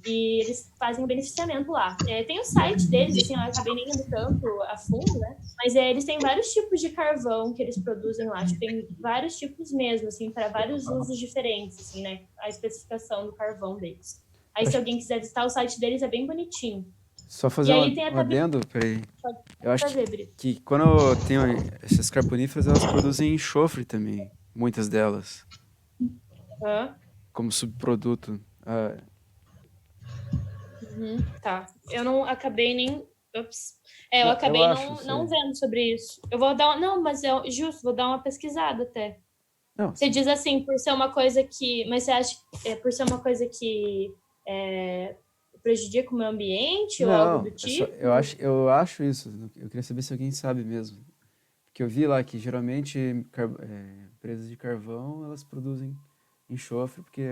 e eles fazem o beneficiamento lá. Tem o site deles, assim, eu acabei nem indo tanto a fundo, né? Mas eles têm vários tipos de carvão que eles produzem lá. Tipo, tem vários tipos mesmo, assim, para vários usos diferentes, assim, né? A especificação do carvão deles. Aí, se alguém quiser visitar o site deles, é bem bonitinho. Só fazer um adendo, peraí. Eu acho que quando tem essas carboníferas, elas produzem enxofre também, muitas delas. Como subproduto. Tá. Eu não acabei nem... Ups. Eu acabei não vendo sobre isso. Eu vou dar não, mas vou dar uma pesquisada até. Não. Você diz assim, por ser uma coisa que... Mas você acha que por ser uma coisa que prejudica o meio ambiente ou algo do tipo? Eu acho isso. Eu queria saber se alguém sabe mesmo. Porque eu vi lá que geralmente empresas de carvão, elas produzem enxofre porque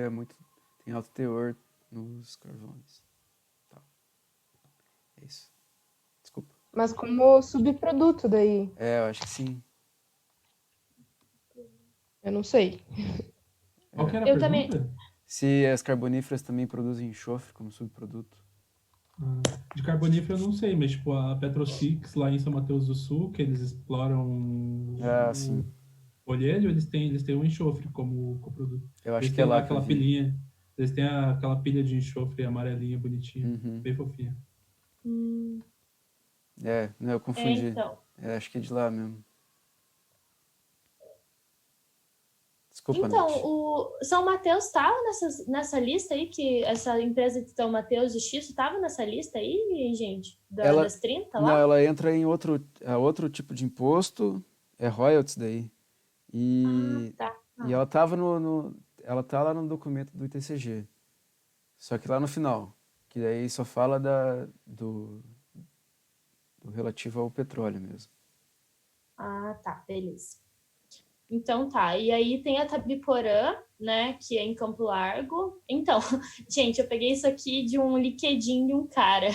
tem alto teor nos carvões. Tá. É isso. Desculpa. Mas como subproduto daí? Eu acho que sim. Eu não sei. Qual que era a pergunta? Também... Se as carboníferas também produzem enxofre como subproduto. De carbonífero eu não sei, mas tipo a Petrosix lá em São Mateus do Sul, que eles exploram o olheiro, eles têm um enxofre como coproduto. Eu acho eles que é lá aquela pilhinha. Eles têm aquela pilha de enxofre amarelinha, bonitinha, bem fofinha. Não, eu confundi. Então. Acho que é de lá mesmo. Desculpa, Então, Nath. o São Mateus estava nessa lista aí, que essa empresa de São Mateus Justiça estava nessa lista aí, gente? Ela- Das 30 Não, lá? ela entra em outro tipo de imposto, é royalties daí. E, Tá. e ela tava ela tá lá no documento do ITCG. Só que lá no final, que daí só fala do relativo ao petróleo mesmo. Ah, tá, beleza. Então tá, e aí tem a Tabiporã, né, que é em Campo Largo. Então, gente, eu peguei isso aqui de um LinkedIn de um cara.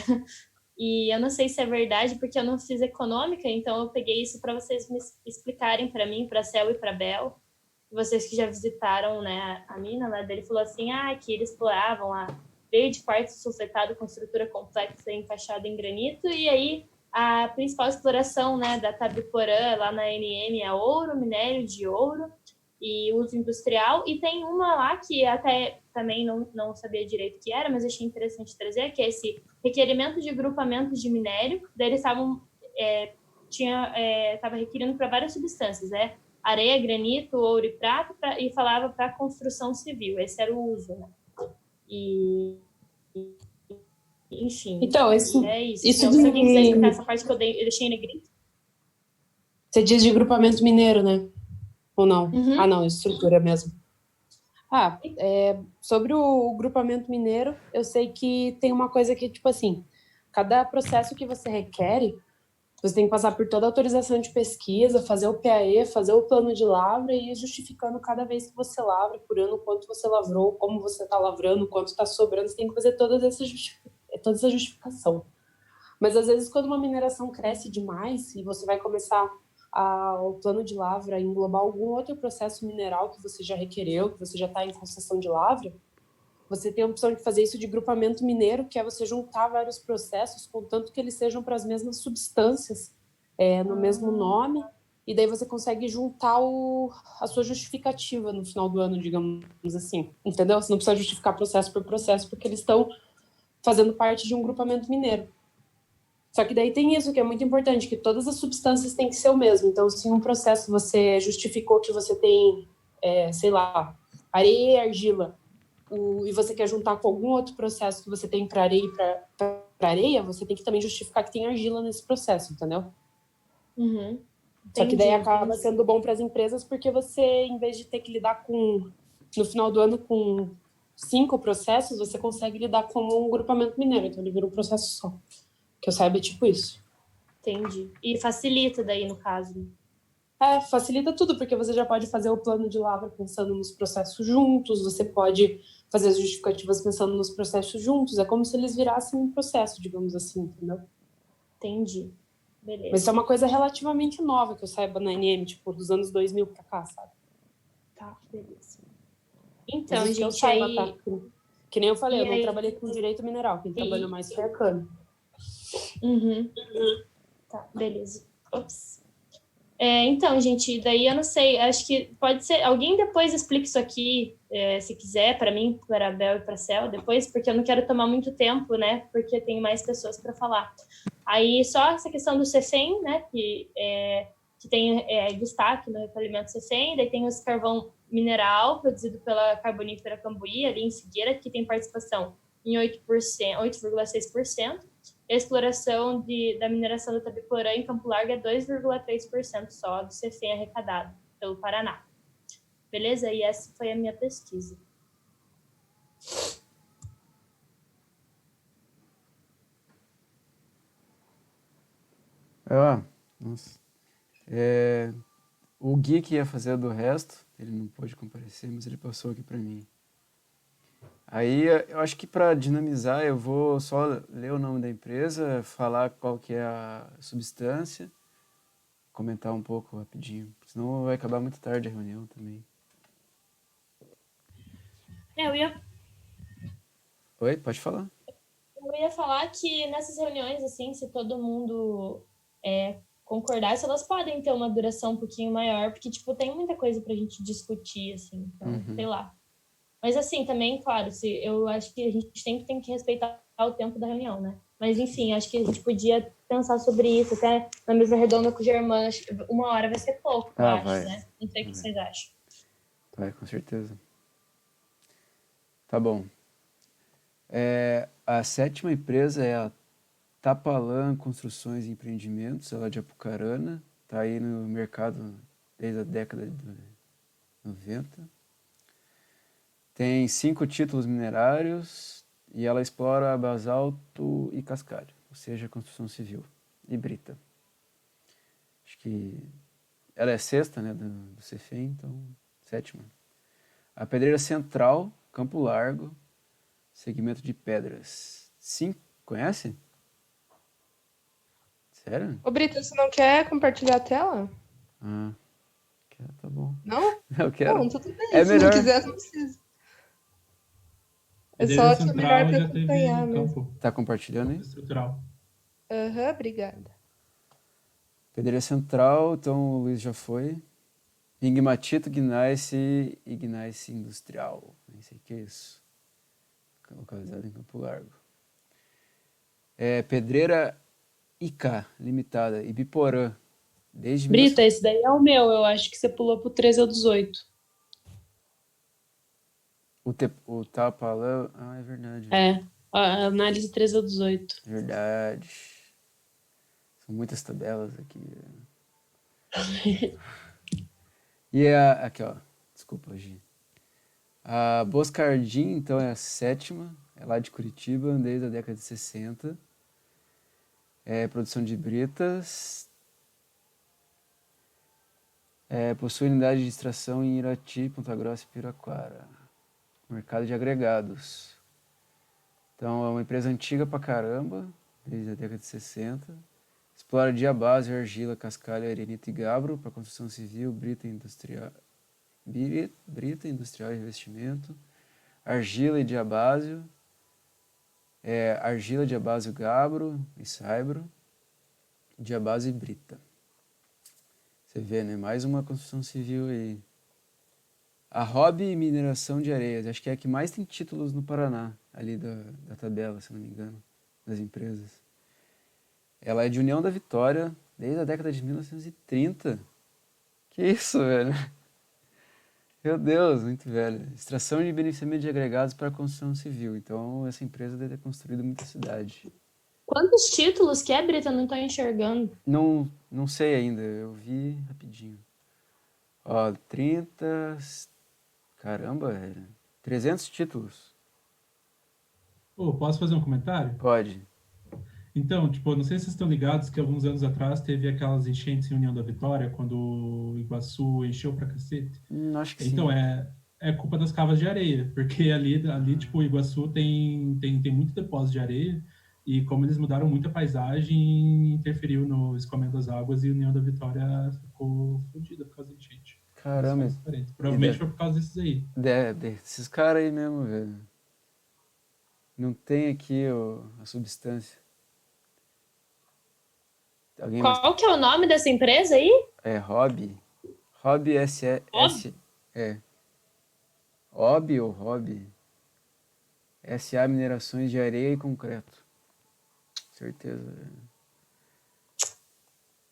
E eu não sei se é verdade, porque eu não fiz econômica, então eu peguei isso para vocês me explicarem para mim, para Cel e para Bel. Vocês que já visitaram, né, a mina lá dele, falou assim, que eles exploravam a verde quartzo sulfetado com estrutura complexa encaixada em granito, e aí a principal exploração, né, da Tabiporã lá na NM é ouro, minério de ouro e uso industrial, e tem uma lá que até também não sabia direito o que era, mas achei interessante trazer, que é esse requerimento de grupamento de minério. Daí eles estavam estava requerindo para várias substâncias, né? Areia, granito, ouro e prata, e falava para construção civil. Esse era o uso, né? Enfim. Então, é isso. isso Então, se alguém quiser explicar essa parte que eu deixei em negrito. Você diz de grupamento mineiro, né? Ou não? Uhum. Ah, não, estrutura mesmo. Sobre o grupamento mineiro, eu sei que tem uma coisa que, tipo assim, cada processo que você requer, você tem que passar por toda a autorização de pesquisa, fazer o PAE, fazer o plano de lavra e ir justificando cada vez que você lavra, por ano, quanto você lavrou, como você está lavrando, quanto está sobrando. Você tem que fazer toda essa justificação. Mas, às vezes, quando uma mineração cresce demais e você vai começar o plano de lavra englobar algum outro processo mineral que você já requereu, que você já está em concessão de lavra, você tem a opção de fazer isso de grupamento mineiro, que é você juntar vários processos, contanto que eles sejam para as mesmas substâncias, no mesmo nome, e daí você consegue juntar a sua justificativa no final do ano, digamos assim, entendeu? Você não precisa justificar processo por processo, porque eles estão fazendo parte de um grupamento mineiro. Só que daí tem isso que é muito importante, que todas as substâncias têm que ser o mesmo. Então, se em um processo você justificou que você tem, sei lá, areia e argila, e você quer juntar com algum outro processo que você tem para areia e para areia, você tem que também justificar que tem argila nesse processo, entendeu? Uhum. Só que daí acaba sendo bom para as empresas, porque você, em vez de ter que lidar no final do ano com 5 processos, você consegue lidar com um grupamento mineiro, então ele vira um processo só. Que eu saiba, é tipo isso. Entendi. E facilita daí, no caso. Facilita tudo, porque você já pode fazer o plano de lavra pensando nos processos juntos, você pode fazer as justificativas pensando nos processos juntos, é como se eles virassem um processo, digamos assim, entendeu? Entendi. Beleza. Mas isso é uma coisa relativamente nova, que eu saiba na NM, tipo, dos anos 2000 pra cá, sabe? Tá, beleza. Então, gente, gente, saiba, aí... tá? Que nem eu falei, E eu não aí? trabalhei com direito mineral, quem trabalhou mais foi a Cano. Uhum. Tá, beleza. Ops. Então, gente, daí eu não sei, acho que pode ser, alguém depois explica isso aqui, se quiser, para mim, para a Bel e para a Cel, depois, porque eu não quero tomar muito tempo, né, porque tem mais pessoas para falar. Aí, só essa questão do CEFEM, né, que tem destaque no recolhimento CEFEM, daí tem o carvão mineral, produzido pela Carbonífera Cambuí, ali em Figueira, que tem participação em 8,6%, a exploração da mineração do Tabiporã em Campo Largo é 2,3% só do CEFEM arrecadado pelo Paraná. Beleza? E essa foi a minha pesquisa. Nossa. O Gui que ia fazer do resto, ele não pôde comparecer, mas ele passou aqui para mim. Aí, eu acho que para dinamizar, eu vou só ler o nome da empresa, falar qual que é a substância, comentar um pouco rapidinho, senão vai acabar muito tarde a reunião também. Oi, pode falar. Eu ia falar que nessas reuniões, assim, se todo mundo concordasse, elas podem ter uma duração um pouquinho maior, porque, tipo, tem muita coisa pra gente discutir, assim, então, sei lá. Mas, assim, também, claro, eu acho que a gente tem que respeitar o tempo da reunião, né? Mas, enfim, acho que a gente podia pensar sobre isso, até na mesa redonda com o Germano. 1 hora vai ser pouco, eu acho, vai. né? Não sei o que vocês acham. Vai, com certeza. Tá bom. A sétima empresa é a Tapalan Construções e Empreendimentos, ela é de Apucarana, está aí no mercado desde a década de 90. Tem 5 títulos minerários e ela explora basalto e cascalho, ou seja, construção civil e brita. Acho que ela é sexta, né, do Cefem, então sétima. A Pedreira Central, Campo Largo, segmento de pedras. Sim, conhece? Sério? Ô, Brita, você não quer compartilhar a tela? Ah, tá bom. Não? Eu quero. Não, tudo bem. É Se melhor. não quiser, não precisa. É Pedreira só que é Central melhor pra já acompanhar teve mesmo. campo Tá compartilhando aí? estrutural. Aham, obrigada. Pedreira Central, então o Luiz já foi. Pigmatito, Gneiss e Gneiss Industrial. Nem sei o que é isso. Localizado em Campo Largo. Pedreira IK Limitada, Ibiporã. Desde Brita, esse daí é o meu. Eu acho que você pulou pro 13 ou 18. O Tapalã. Ah, é verdade. É, a análise 13 ou 18. Verdade. São muitas tabelas aqui. E aqui, ó. Desculpa, Gi. A Boscardim, então, é a sétima. É lá de Curitiba, desde a década de 60. Produção de britas. Possui unidade de extração em Irati, Ponta Grossa e Piraquara. Mercado de agregados. Então, é uma empresa antiga pra caramba, desde a década de 60. Explora diabase, argila, cascalho, arenito e gabro para construção civil, brita industrial e revestimento, argila e diabásio, argila, diabásio, gabro e saibro, diabásio e brita. Você vê, né? Mais uma construção civil aí. A Hobby Mineração de Areias, acho que é a que mais tem títulos no Paraná, ali da tabela, se não me engano, das empresas. Ela é de União da Vitória, desde a década de 1930. Que isso, velho? Meu Deus, muito velho. Extração e beneficiamento de agregados para a construção civil. Então, essa empresa deve ter construído muita cidade. Quantos títulos que é, Brita? Não tô enxergando. Não sei ainda, eu vi rapidinho. Ó, 30... Caramba, velho. 300 títulos. Posso fazer um comentário? Pode. Então, tipo, não sei se vocês estão ligados que alguns anos atrás teve aquelas enchentes em União da Vitória, quando o Iguaçu encheu pra cacete. Acho que sim. Então, é culpa das cavas de areia, porque ali tipo, o Iguaçu tem muito depósito de areia, e como eles mudaram muito a paisagem, interferiu no escoamento das águas, e a União da Vitória ficou fodida por causa da enchente. Caramba. Provavelmente foi por causa desses aí. Esses caras aí mesmo, velho. Não tem aqui a substância. Qual que é o nome dessa empresa aí? É Hobby. Hobby S-E-S. Hobby ou Hobby. S.A. Minerações de Areia e Concreto. Certeza, velho.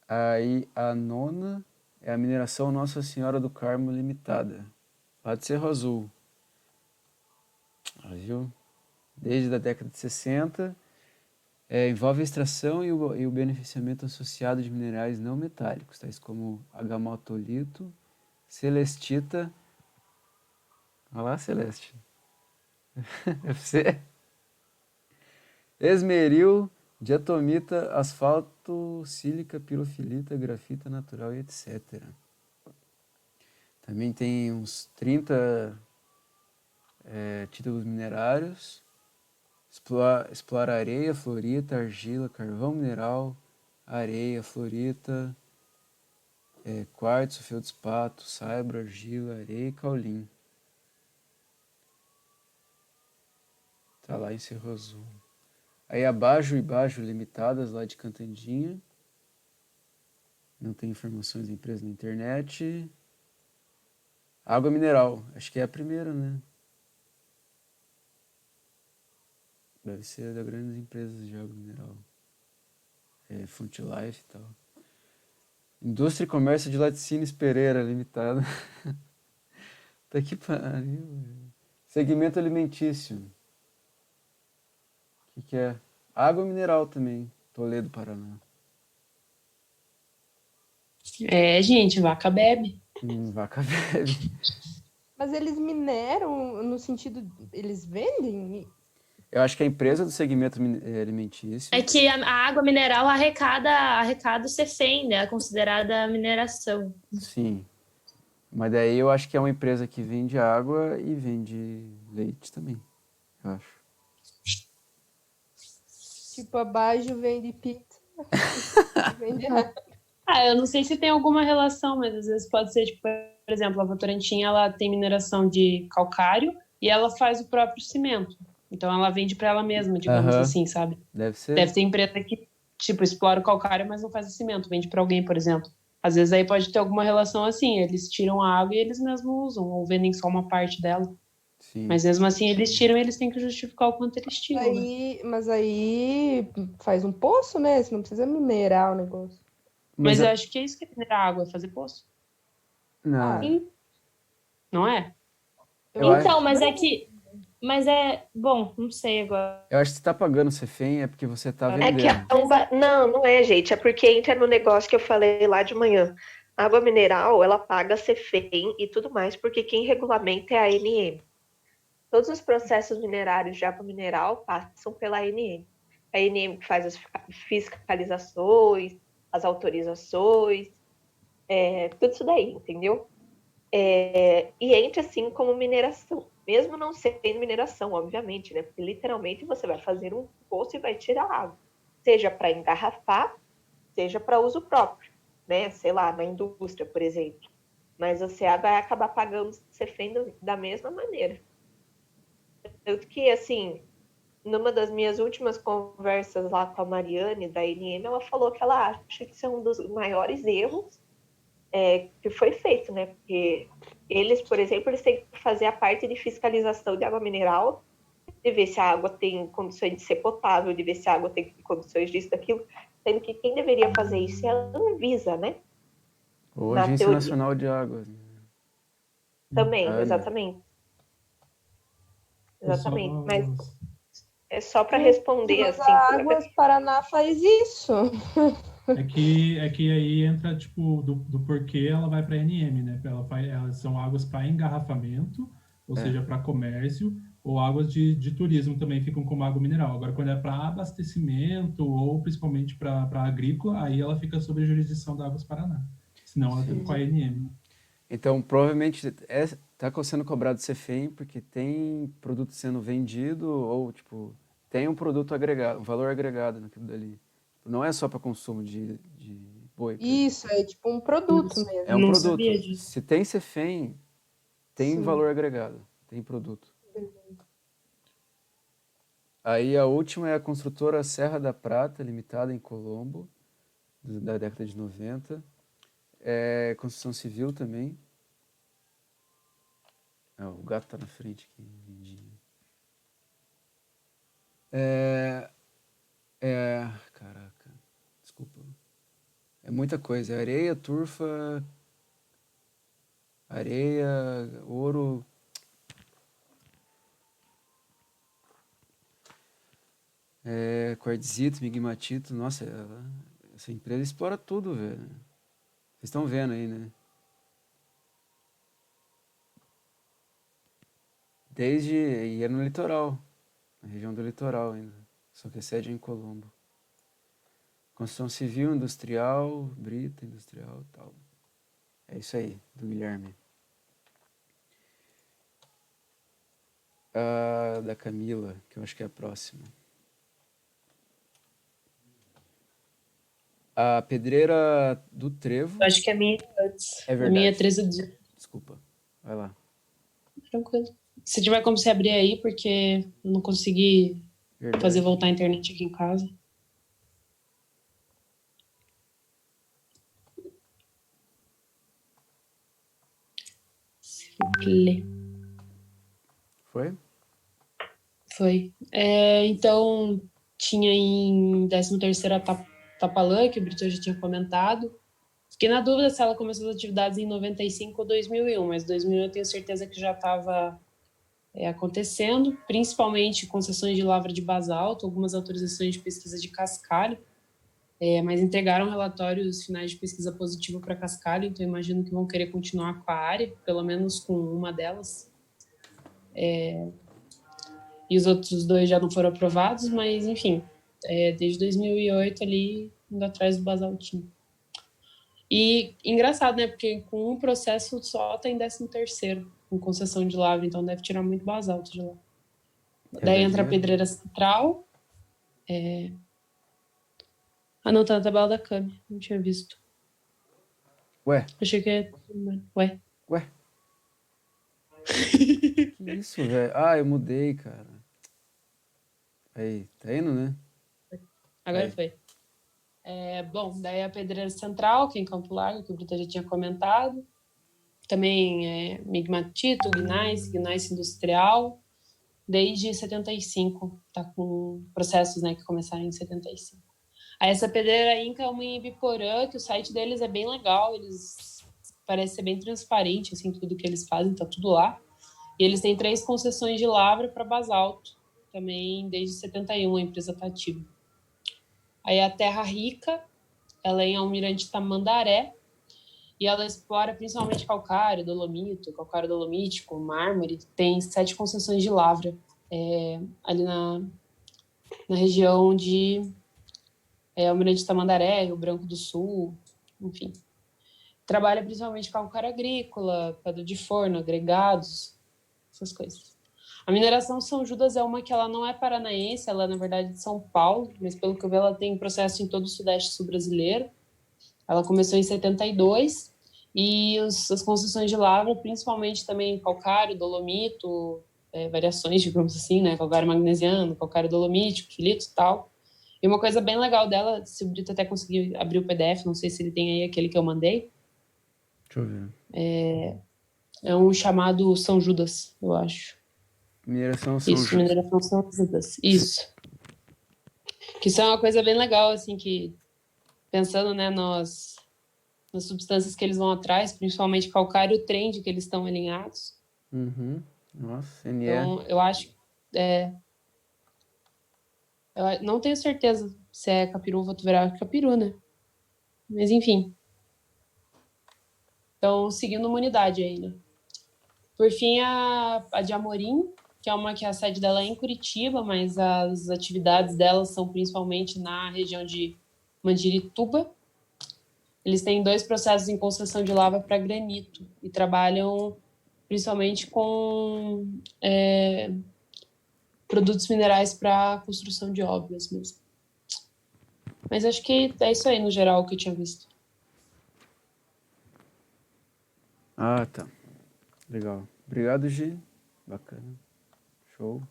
Aí a nona é a Mineração Nossa Senhora do Carmo Limitada. Lá de Cerro Azul. Viu? Desde a década de 60. Envolve a extração e o beneficiamento associado de minerais não metálicos, tais como agamatolito, celestita. Olha lá, Celeste. É você? Esmeril, diatomita, asfalto, sílica, pirofilita, grafita natural e etc. Também tem uns 30 títulos minerários. Explora areia, florita, argila, carvão mineral, areia, florita, quartzo, feldspato, saibro, argila, areia e caulim. Tá lá em Cerro Azul. Aí a Bajo e Bajo Limitadas, lá de Cantandinha. Não tem informações da empresa na internet. Água mineral, acho que é a primeira, né? Deve ser da grandes empresas de água mineral. Fonte Life e tal. Indústria e Comércio de Laticínios Pereira Limitada. Puta que pariu. Velho. Segmento alimentício. O que é? Água mineral também. Toledo, Paraná. É, gente, vaca bebe. Vaca bebe. Mas eles mineram no sentido. Eles vendem? Eu acho que a empresa do segmento alimentício. É que a água mineral arrecada o CEFEM, né? É considerada mineração. Sim. Mas daí eu acho que é uma empresa que vende água e vende leite também. Eu acho. Tipo, a Bajo vende pizza. Vende água. Eu não sei se tem alguma relação, mas às vezes pode ser, tipo, por exemplo, a Votorantim, ela tem mineração de calcário e ela faz o próprio cimento. Então ela vende para ela mesma, digamos assim, sabe? Deve ser. Deve ter empresa que, tipo, explora o calcário, mas não faz o cimento, vende para alguém, por exemplo. Às vezes aí pode ter alguma relação assim, eles tiram a água e eles mesmos usam, ou vendem só uma parte dela. Sim. Mas mesmo assim eles tiram e eles têm que justificar o quanto eles tiram. Mas aí faz um poço, né? Você não precisa minerar o negócio. Mas eu acho que é isso que é minerar água, é fazer poço. Não. Não é? Então, mas é que... Mas é... Bom, não sei agora. Eu acho que você tá pagando CEFEM é porque você tá vendendo. Não é, gente. É porque entra no negócio que eu falei lá de manhã. A água mineral, ela paga CEFEM e tudo mais, porque quem regulamenta é a ANM. Todos os processos minerários de água mineral passam pela ANM. A ANM faz as fiscalizações, as autorizações, tudo isso daí, entendeu? E entra assim como mineração, mesmo não sendo mineração, obviamente, né? Porque literalmente você vai fazer um poço e vai tirar água, seja para engarrafar, seja para uso próprio, né? Sei lá, na indústria, por exemplo. Mas você vai acabar pagando CEFEM da mesma maneira. Tanto que, assim, numa das minhas últimas conversas lá com a Mariane, da ANM, ela falou que ela acha que isso é um dos maiores erros que foi feito, né? Porque eles, por exemplo, eles têm que fazer a parte de fiscalização de água mineral, de ver se a água tem condições de ser potável, de ver se a água tem condições disso, daquilo, sendo que quem deveria fazer isso é a Anvisa, né? Ou a Agência Nacional de Água. Também, exatamente. Exatamente, mas é só para responder mas assim. A Águas Paraná faz isso. É que aí entra, tipo, do porquê ela vai para a ANM, né? Elas são águas para engarrafamento, ou seja, para comércio, ou águas de turismo também ficam como água mineral. Agora, quando é para abastecimento, ou principalmente para agrícola, aí ela fica sob a jurisdição da Águas Paraná. Senão ela fica com a ANM. Então, provavelmente, está sendo cobrado CEFEM porque tem produto sendo vendido ou, tipo, tem um produto agregado, um valor agregado naquilo dali. Não é só para consumo de boi. Isso, é tipo um produto mesmo. É um produto. Se tem CEFEM, tem valor agregado, tem produto. Aí a última é a construtora Serra da Prata, limitada em Colombo, da década de 90. É construção civil também. O gato tá na frente aqui. Caraca. Desculpa. É muita coisa. É areia, turfa, areia, ouro. Quartzito, migmatito. Nossa, essa empresa explora tudo, velho. Vocês estão vendo aí, né? E é no litoral. Na região do litoral ainda. Só que a sede é em Colombo. Construção civil, industrial, brita, industrial e tal. É isso aí, do Guilherme. Da Camila, que eu acho que é a próxima. A pedreira do Trevo. Eu acho que a minha é antes. É verdade. A minha é 13 do dia. Desculpa. Vai lá. Tranquilo. Se tiver como você abrir aí, porque eu não consegui fazer voltar a internet aqui em casa. Foi. Então, tinha em 13ª Tapalã, que o Brito já tinha comentado, Fiquei na dúvida se ela começou as atividades em 95 ou 2001, mas 2001 eu tenho certeza que já estava acontecendo, principalmente concessões de lavra de basalto, algumas autorizações de pesquisa de cascalho, mas entregaram relatórios finais de pesquisa positivo para cascalho, então imagino que vão querer continuar com a área, pelo menos com uma delas. E os outros 2 já não foram aprovados, mas enfim, desde 2008 ali, indo atrás do basaltinho. E engraçado, né? Porque com um processo só tem 13º, com concessão de lavra, então deve tirar muito basalto de lá. Daí entra a pedreira central. Ah, não, tá na tabela da CAMI, não tinha visto. Ué, Achei que ia... Ué. que isso, velho? Ah, eu mudei, cara. Aí, tá indo, né? Agora Aí. foi. Bom, daí a pedreira central, que é em Campo Largo, que o Brita já tinha comentado. Também migmatito, gneiss industrial, desde 75. Tá com processos, né, que começaram em 75. Aí essa pedreira Inca é uma em Ibiporã, que o site deles é bem legal, eles parece ser bem transparente, assim, tudo que eles fazem, tá tudo lá. E eles têm 3 concessões de lavra para basalto, também desde 71 a empresa está ativa. Aí a Terra Rica, ela é em Almirante Tamandaré, e ela explora principalmente calcário, dolomito, calcário dolomítico, mármore, tem 7 concessões de lavra ali na região de Almirante Tamandaré, Rio Branco do Sul, enfim. Trabalha principalmente calcário agrícola, pedra de forno, agregados, essas coisas. A mineração São Judas é uma que ela não é paranaense, ela é, na verdade, de São Paulo, mas pelo que eu vi, ela tem processo em todo o Sudeste sul-brasileiro. Ela começou em 72, e as concessões de lavra, principalmente também calcário, dolomito, variações, digamos assim, né? Calcário magnesiano, calcário dolomítico, filito e tal. E uma coisa bem legal dela, se o Brito até conseguir abrir o PDF, não sei se ele tem aí aquele que eu mandei. Deixa eu ver. É um chamado São Judas, eu acho. Mineração São Isso, Judas. mineração São Judas. Isso. Que isso é uma coisa bem legal, assim, que pensando, né, nas substâncias que eles vão atrás, principalmente calcário e trend, que eles estão alinhados. Uhum. Nossa, NE. Então, eu acho... eu não tenho certeza se é capiru ou votuverá, capiru, né? Mas, enfim. Então, seguindo uma unidade aí, né? Por fim, a de Amorim, que é uma que a sede dela é em Curitiba, mas as atividades dela são principalmente na região de Mandirituba. Eles têm 2 processos em concessão de lava para granito e trabalham principalmente com produtos minerais para construção de obras mesmo. Mas acho que é isso aí, no geral, que eu tinha visto. Ah, tá. Legal. Obrigado, Gi. Bacana. Show.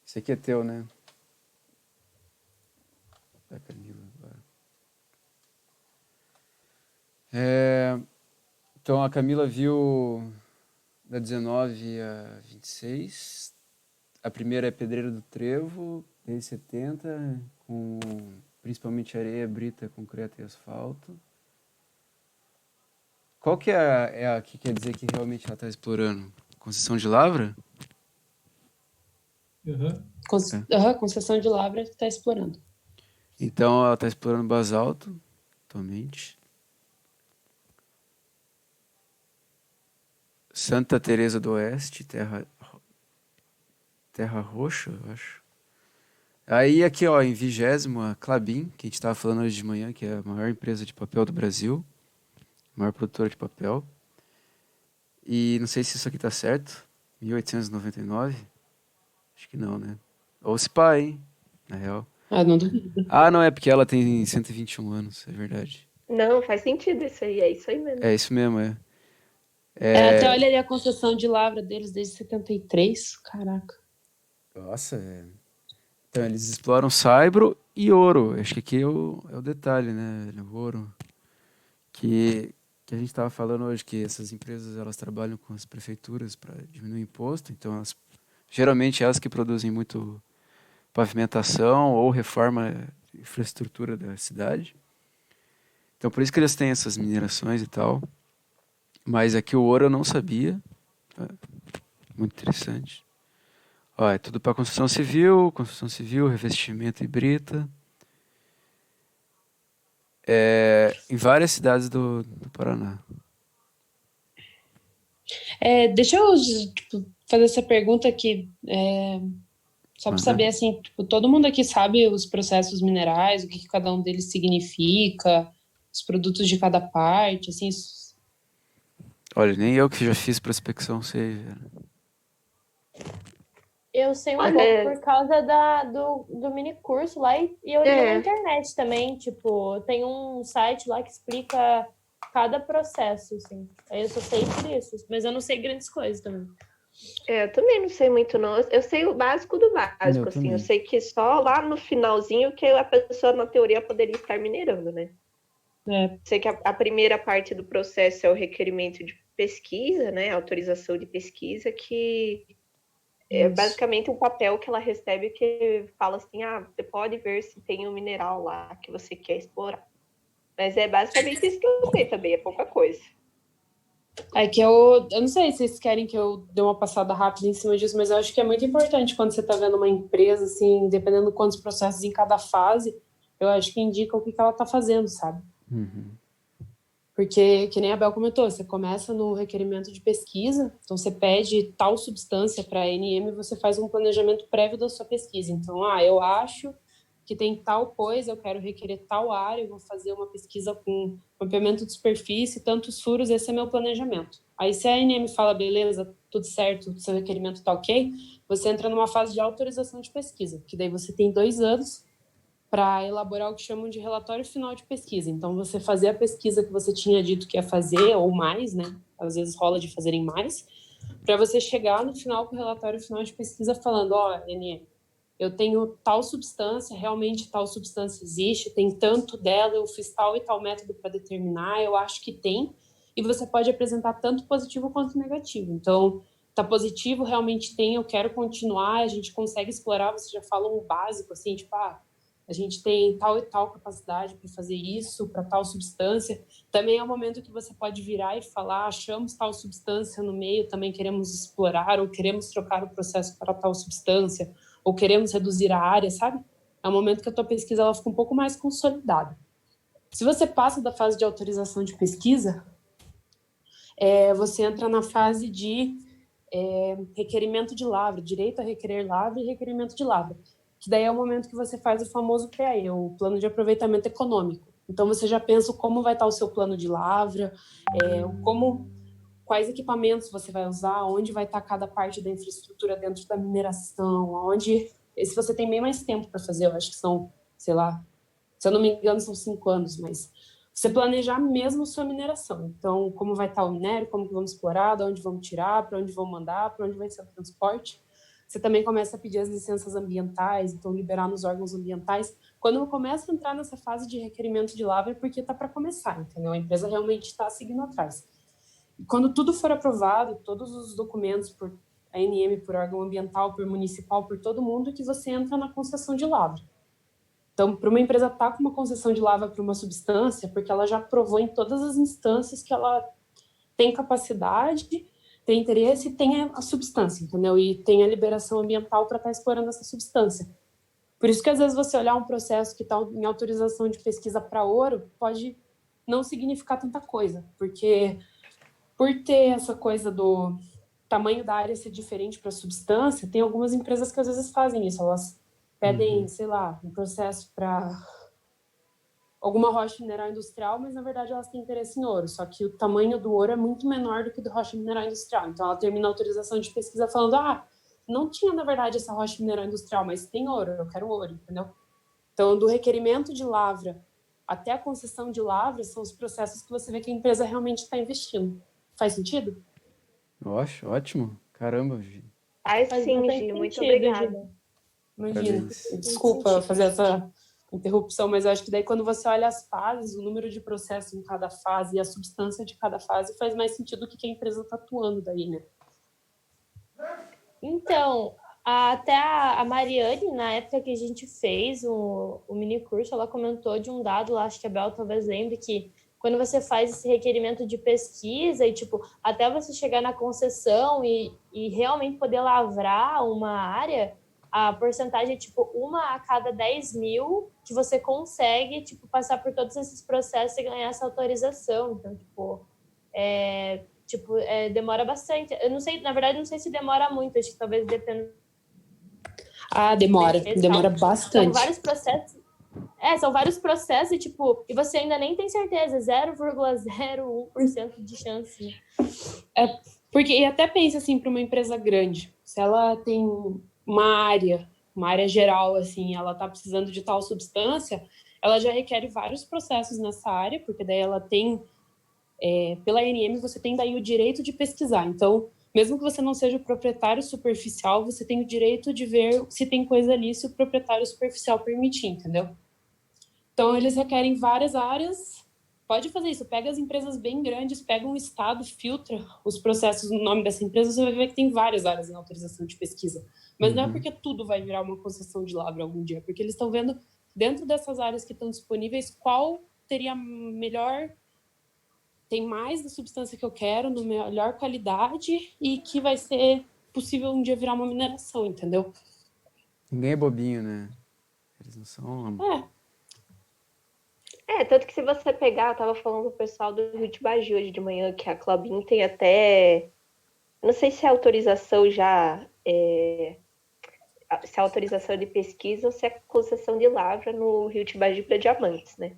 Esse aqui é teu, né? Da Camila agora. Então, a Camila viu da 19 a 26. A primeira é Pedreira do Trevo, desde 70, com principalmente areia, brita, concreto e asfalto. Qual que é a que quer dizer que realmente ela está explorando? Concessão de lavra? Concessão de lavra está explorando. Então, ela está explorando basalto, atualmente. Santa Teresa do Oeste, Terra Roxa, eu acho. Aí aqui, ó, em 20º, a Klabin, que a gente estava falando hoje de manhã, que é a maior empresa de papel do Brasil, maior produtora de papel. E não sei se isso aqui tá certo, 1899. Acho que não, né? Ou se pá, hein, na real. Ah, não duvido. Ah, não, é porque ela tem 121 anos, é verdade. Não, faz sentido isso aí, é isso aí mesmo. É isso mesmo, é. Até olha ali a concessão de lavra deles desde 73, caraca. Nossa, Então, eles exploram saibro e ouro. Acho que aqui é o detalhe, né? O ouro. Que a gente estava falando hoje, que essas empresas elas trabalham com as prefeituras para diminuir o imposto. Então, geralmente, elas que produzem muito pavimentação ou reforma de infraestrutura da cidade. Então, por isso que eles têm essas minerações e tal. Mas aqui o ouro eu não sabia. Muito interessante. Ó, é tudo para construção civil, revestimento e brita. Em várias cidades do Paraná. Deixa eu tipo, fazer essa pergunta aqui, só para saber, assim, tipo, todo mundo aqui sabe os processos minerais, o que cada um deles significa, os produtos de cada parte, assim. Olha, nem eu que já fiz prospecção sei, velho. Eu sei um Olha, pouco por causa do mini curso lá e eu li na internet também, tipo, tem um site lá que explica cada processo, assim. Aí eu só sei por isso, mas eu não sei grandes coisas também. Eu também não sei muito, não. Eu sei o básico do básico, assim. também. Eu sei que só lá no finalzinho que a pessoa, na teoria, poderia estar minerando, né? Sei que a primeira parte do processo é o requerimento de pesquisa, né? Autorização de pesquisa, que é basicamente um papel que ela recebe que fala assim, você pode ver se tem um mineral lá que você quer explorar. Mas é basicamente isso que eu sei também, é pouca coisa. É que eu não sei se vocês querem que eu dê uma passada rápida em cima disso, mas eu acho que é muito importante quando você está vendo uma empresa, assim, dependendo de quantos processos em cada fase, eu acho que indica o que ela está fazendo, sabe? Uhum. Porque, que nem a Bel comentou, você começa no requerimento de pesquisa, então você pede tal substância para a ANM e você faz um planejamento prévio da sua pesquisa. Então, eu acho que tem tal coisa, eu quero requerer tal área, eu vou fazer uma pesquisa com mapeamento de superfície, tantos furos, esse é meu planejamento. Aí, se a ANM fala, beleza, tudo certo, seu requerimento está ok, você entra numa fase de autorização de pesquisa, que daí você tem 2 anos para elaborar o que chamam de relatório final de pesquisa. Então, você fazer a pesquisa que você tinha dito que ia fazer, ou mais, né? Às vezes rola de fazerem mais, para você chegar no final com o relatório final de pesquisa falando, NM, eu tenho tal substância, realmente tal substância existe, tem tanto dela, eu fiz tal e tal método para determinar, eu acho que tem, e você pode apresentar tanto positivo quanto negativo. Então, tá positivo, realmente tem, eu quero continuar, a gente consegue explorar, você já fala um básico, assim, tipo, a gente tem tal e tal capacidade para fazer isso, para tal substância. Também é o momento que você pode virar e falar, achamos tal substância no meio, também queremos explorar, ou queremos trocar o processo para tal substância, ou queremos reduzir a área, sabe? É o momento que a tua pesquisa ela fica um pouco mais consolidada. Se você passa da fase de autorização de pesquisa, você entra na fase de requerimento de lavra, direito a requerer lavra e requerimento de lavra. Que daí é o momento que você faz o famoso PAE, o plano de aproveitamento econômico. Então, você já pensa como vai estar o seu plano de lavra, quais equipamentos você vai usar, onde vai estar cada parte da infraestrutura dentro da mineração, se você tem bem mais tempo para fazer, eu acho que são, sei lá, se eu não me engano, são 5 anos, mas você planejar mesmo sua mineração. Então, como vai estar o minério, como que vamos explorar, de onde vamos tirar, para onde vamos mandar, para onde vai ser o transporte. Você também começa a pedir as licenças ambientais, então liberar nos órgãos ambientais. Quando começa a entrar nessa fase de requerimento de lavra, é porque está para começar, entendeu? A empresa realmente está seguindo atrás. E quando tudo for aprovado, todos os documentos por ANM, por órgão ambiental, por municipal, por todo mundo, que você entra na concessão de lavra. Então, para uma empresa estar com uma concessão de lavra para uma substância, porque ela já provou em todas as instâncias que ela tem capacidade, tem interesse e tem a substância, entendeu? E tem a liberação ambiental para estar explorando essa substância. Por isso que, às vezes, você olhar um processo que está em autorização de pesquisa para ouro pode não significar tanta coisa, porque por ter essa coisa do tamanho da área ser diferente para a substância, tem algumas empresas que, às vezes, fazem isso. Elas pedem, sei lá, um processo para alguma rocha mineral industrial, mas na verdade elas têm interesse em ouro, só que o tamanho do ouro é muito menor do que do rocha mineral industrial. Então ela termina a autorização de pesquisa falando, não tinha na verdade essa rocha mineral industrial, mas tem ouro, eu quero ouro, entendeu? Então do requerimento de lavra até a concessão de lavra são os processos que você vê que a empresa realmente está investindo. Faz sentido? Eu acho ótimo. Caramba, Gi. Faz sim, Gi, muito obrigada. Imagina, desculpa fazer essa interrupção, mas eu acho que daí quando você olha as fases, o número de processos em cada fase e a substância de cada fase faz mais sentido do que a empresa está atuando daí, né? Então, Até a Mariane, na época que a gente fez o mini curso, ela comentou de um dado lá, acho que a Bel talvez lembre, que quando você faz esse requerimento de pesquisa e, tipo, até você chegar na concessão e realmente poder lavrar uma área, a porcentagem é, tipo, 1 a cada 10 mil que você consegue, tipo, passar por todos esses processos e ganhar essa autorização. Então, demora bastante. Eu não sei, na verdade, não sei se demora muito, acho que talvez dependa. Demora bastante. São vários processos. São vários processos e você ainda nem tem certeza, 0,01% de chance. Porque, e até pensa assim, para uma empresa grande, se ela tem uma área geral, assim, ela está precisando de tal substância, ela já requer vários processos nessa área, porque daí ela tem, pela ANM, você tem daí o direito de pesquisar. Então, mesmo que você não seja o proprietário superficial, você tem o direito de ver se tem coisa ali, se o proprietário superficial permitir, entendeu? Então, eles requerem várias áreas. Pode fazer isso, pega as empresas bem grandes, pega um estado, filtra os processos no nome dessa empresa, você vai ver que tem várias áreas em autorização de pesquisa. Mas não é porque tudo vai virar uma concessão de lavra algum dia, porque eles estão vendo, dentro dessas áreas que estão disponíveis, qual teria melhor, tem mais da substância que eu quero, no melhor qualidade, e que vai ser possível um dia virar uma mineração, entendeu? Ninguém é bobinho, né? Eles não são... Tanto que se você pegar, eu tava falando com o pessoal do Rio de Bagi hoje de manhã, que a Clabin tem até, não sei se é autorização já, se é autorização de pesquisa ou se é concessão de lavra no Rio de Bagi para diamantes, né?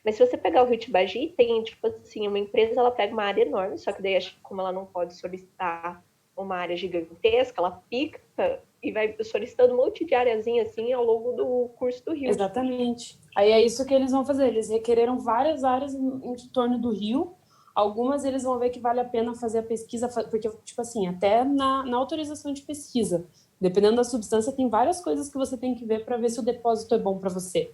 Mas se você pegar o Rio de Bagi, tem, tipo assim, uma empresa, ela pega uma área enorme, só que daí, como ela não pode solicitar uma área gigantesca, ela pica e vai solicitando um monte de areazinha, assim, ao longo do curso do rio. Exatamente. Aí é isso que eles vão fazer. Eles requereram várias áreas em torno do rio. Algumas eles vão ver que vale a pena fazer a pesquisa, porque, tipo assim, até na autorização de pesquisa, dependendo da substância, tem várias coisas que você tem que ver para ver se o depósito é bom para você.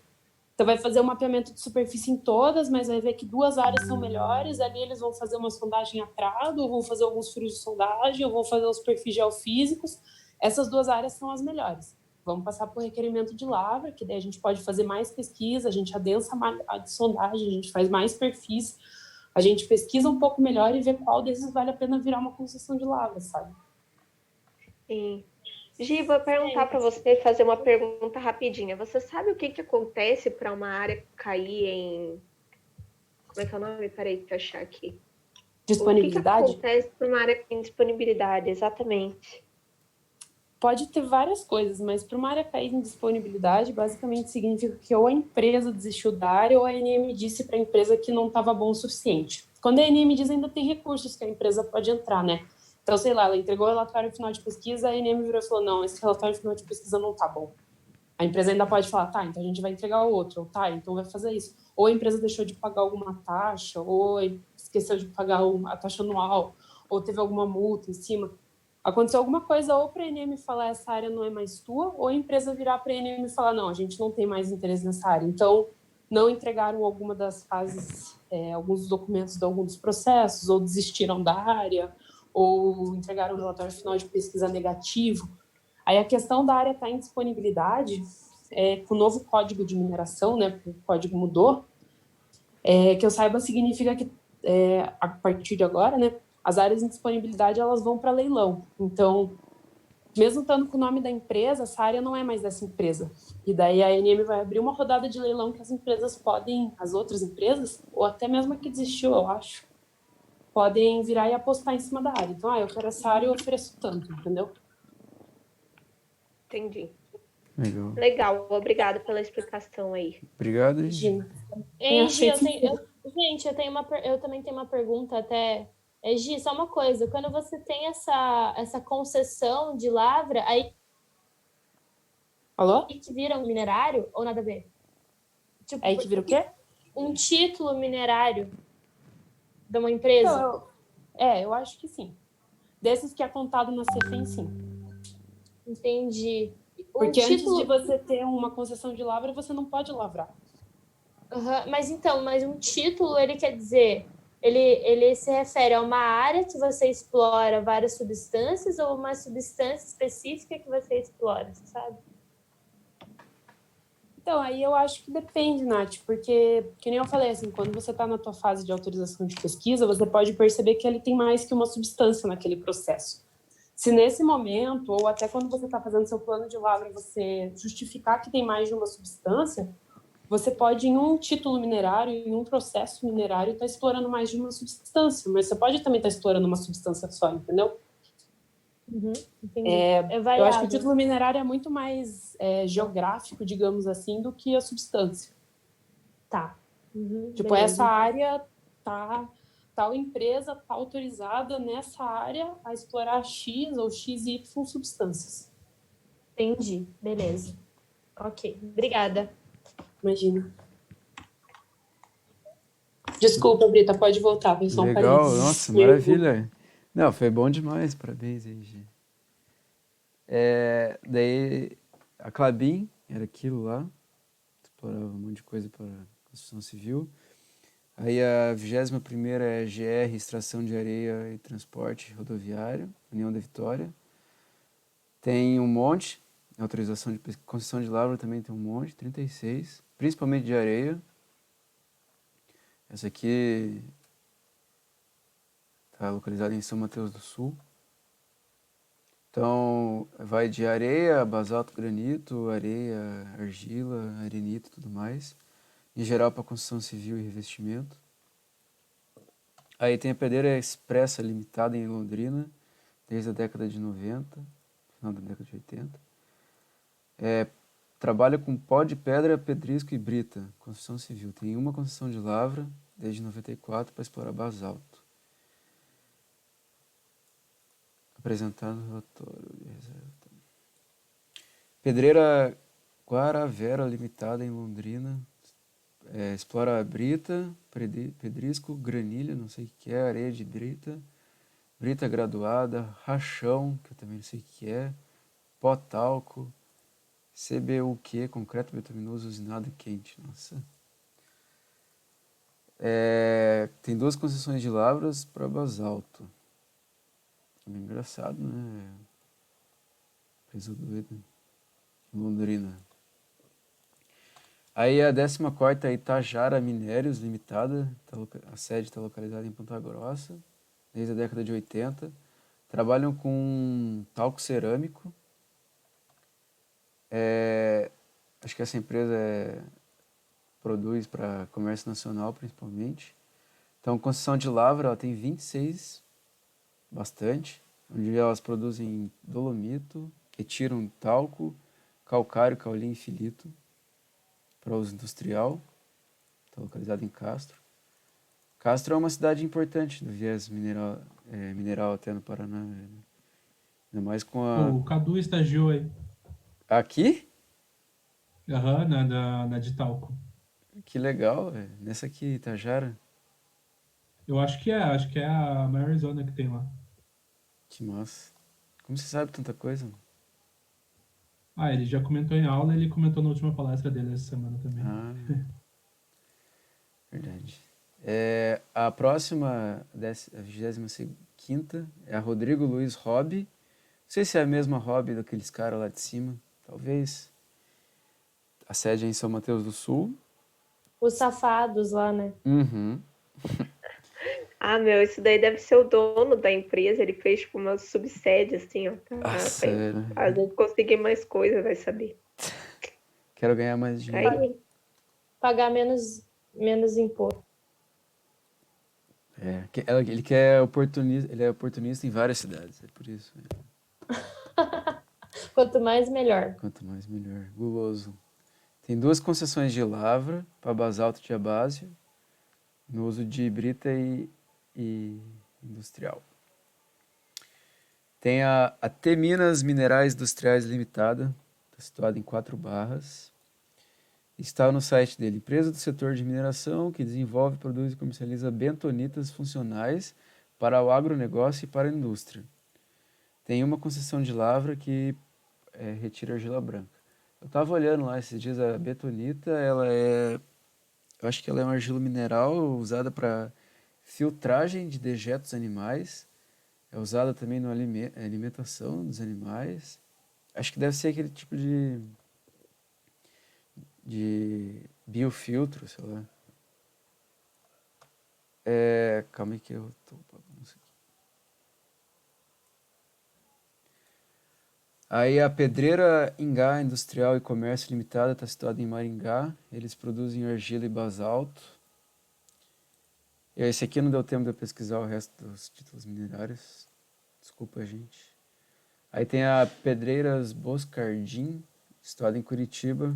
Então, vai fazer um mapeamento de superfície em todas, mas vai ver que 2 áreas são melhores. Ali eles vão fazer uma sondagem a prado, ou vão fazer alguns furos de sondagem, ou vão fazer os perfis geofísicos. Essas 2 áreas são as melhores. Vamos passar por requerimento de lavra, que daí a gente pode fazer mais pesquisa, a gente adensa a de sondagem, a gente faz mais perfis, a gente pesquisa um pouco melhor e vê qual desses vale a pena virar uma concessão de lavra, sabe? Sim. Gi, vou perguntar para você, fazer uma pergunta rapidinha. Você sabe o que acontece para uma área cair em... Como é que é o nome? Peraí, deixa eu achar aqui. Disponibilidade? O que acontece para uma área em disponibilidade, exatamente? Pode ter várias coisas, mas para uma área cair em disponibilidade, basicamente significa que ou a empresa desistiu da área ou a ANM disse para a empresa que não estava bom o suficiente. Quando a ANM diz, ainda tem recursos que a empresa pode entrar, né? Então, sei lá, ela entregou o relatório final de pesquisa, a ANM virou e falou, não, esse relatório final de pesquisa não tá bom. A empresa ainda pode falar, tá, então a gente vai entregar o outro, ou tá, então vai fazer isso. Ou a empresa deixou de pagar alguma taxa, ou esqueceu de pagar a taxa anual, ou teve alguma multa em cima. Aconteceu alguma coisa, ou para a ANM falar essa área não é mais tua, ou a empresa virar para a ANM e falar, não, a gente não tem mais interesse nessa área. Então, não entregaram alguma das fases, alguns documentos de alguns dos processos, ou desistiram da área, ou entregaram o relatório final de pesquisa negativo. Aí a questão da área estar em disponibilidade, com o novo código de mineração, né, o código mudou, que eu saiba significa que, a partir de agora, né, as áreas em disponibilidade elas vão para leilão. Então, mesmo estando com o nome da empresa, essa área não é mais dessa empresa. E daí a ANM vai abrir uma rodada de leilão que as empresas podem, as outras empresas, ou até mesmo a que desistiu, eu acho, podem virar e apostar em cima da área. Então, eu quero essa área e eu ofereço tanto, entendeu? Entendi. Legal. Legal, obrigada pela explicação aí. Obrigado, Gi. Gina. Gi, eu também tenho uma pergunta até. Gi, só uma coisa, quando você tem essa concessão de lavra, aí Alô? que vira um minerário ou nada a ver? Tipo, Aí que vira o quê? Um título minerário de uma empresa? Então, eu acho que sim. Desses que é contado na CEFEM, sim. Entendi. Porque antes de você ter uma concessão de lavra, você não pode lavrar. Mas um título, ele quer dizer ele se refere a uma área que você explora várias substâncias ou uma substância específica que você explora, sabe? Então, aí eu acho que depende, Nath, porque, que nem eu falei, assim, quando você está na tua fase de autorização de pesquisa, você pode perceber que ele tem mais que uma substância naquele processo. Se nesse momento, ou até quando você está fazendo seu plano de lavra, você justificar que tem mais de uma substância, você pode, em um título minerário, em um processo minerário, estar explorando mais de uma substância, mas você pode também estar explorando uma substância só, entendeu? Entendi. Eu variável. acho que o título minerário é muito mais geográfico, digamos assim, do que a substância. Tá. Tipo, essa área tal empresa está autorizada nessa área a explorar X ou XY substâncias. Entendi, beleza. Ok, obrigada. Imagina. Desculpa, Brita, pode voltar, foi só um Legal, parênteses. nossa, maravilha. Não, foi bom demais, parabéns aí, Gi. Daí, a Klabin era aquilo lá, explorava um monte de coisa para construção civil. Aí a 21ª é GR, Extração de Areia e Transporte Rodoviário, União da Vitória. Tem um monte, autorização de construção de lavra também tem um monte, 36, principalmente de areia. Essa aqui está localizada em São Mateus do Sul. Então, vai de areia, basalto, granito, areia, argila, arenito e tudo mais. Em geral, para construção civil e revestimento. Aí tem a Pedreira Expressa Limitada em Londrina, desde a década de 90, final da década de 80. Trabalha com pó de pedra, pedrisco e brita, construção civil. Tem uma construção de lavra, desde 94, para explorar basalto. Apresentado no relatório de reserva. Pedreira Guaravera Limitada em Londrina. Explora brita, pedrisco, granilha, não sei o que é, areia de brita, brita graduada, rachão, que eu também não sei o que é, pó talco, CBUQ, concreto bituminoso usinado quente. Nossa. Tem 2 concessões de lavras para basalto. É bem engraçado, né? Empresa doida. Londrina. Aí a 14ª é Itajara Minérios Limitada, a sede está localizada em Ponta Grossa, desde a década de 80. Trabalham com talco cerâmico. Acho que essa empresa produz para comércio nacional, principalmente. Então, construção de lavra, ela tem 26, bastante, onde elas produzem dolomito, retiram talco, calcário, caolino e filito, para uso industrial. Está localizado em Castro. Castro é uma cidade importante do viés mineral até no Paraná. Ainda mais com a... O Cadu estagiou aí. Aqui? Aham, na de talco. Que legal, velho. Nessa aqui, Itajara. Eu acho que é a maior zona que tem lá. Que massa. Como você sabe tanta coisa? Ele já comentou em aula, ele comentou na última palestra dele essa semana também. Verdade. A próxima, a 25ª, é a Rodrigo Luiz Hobby. Não sei se é a mesma Hobby daqueles caras lá de cima. Talvez. A sede é em São Mateus do Sul. Os safados lá, né? Uhum. Isso daí deve ser o dono da empresa. Ele fez tipo uma subsede, assim, ó. Sério? Às vezes conseguir mais coisa, vai saber. Quero ganhar mais dinheiro. Aí, Pagar menos imposto. Ele quer oportunista, ele é oportunista em várias cidades, é por isso. Quanto mais, melhor. Quanto mais, melhor. Guloso. Tem 2 concessões de lavra para basalto de abásio, no uso de brita e industrial. Tem a T Minas Minerais Industriais Limitada, está situada em 4 Barras. Está no site dele, empresa do setor de mineração que desenvolve, produz e comercializa bentonitas funcionais para o agronegócio e para a indústria. Tem uma concessão de lavra que retira argila branca. Eu estava olhando lá esses dias, a bentonita, eu acho que ela é uma argila mineral usada para filtragem de dejetos animais, é usada também na alimentação dos animais. Acho que deve ser aquele tipo de biofiltro, sei lá. Calma aí que eu tô bagunça aqui. Aí a Pedreira Ingá Industrial e Comércio Limitada está situada em Maringá. Eles produzem argila e basalto. E esse aqui não deu tempo de eu pesquisar o resto dos títulos minerários. Desculpa, gente. Aí tem a Pedreiras Boscardim, situada em Curitiba,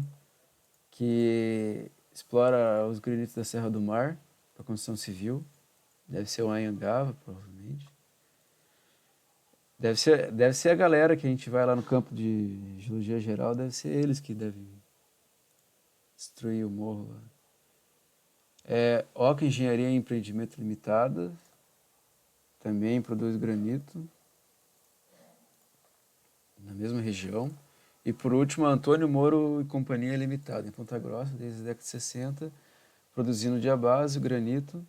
que explora os granitos da Serra do Mar para construção civil. Deve ser o Anhangaba, provavelmente. Deve ser a galera que a gente vai lá no campo de geologia geral, deve ser eles que devem destruir o morro lá. Oca Engenharia e Empreendimento Limitada, também produz granito, na mesma região. E por último, Antônio Moro e Companhia Limitada, em Ponta Grossa, desde a década de 60, produzindo diabase, granito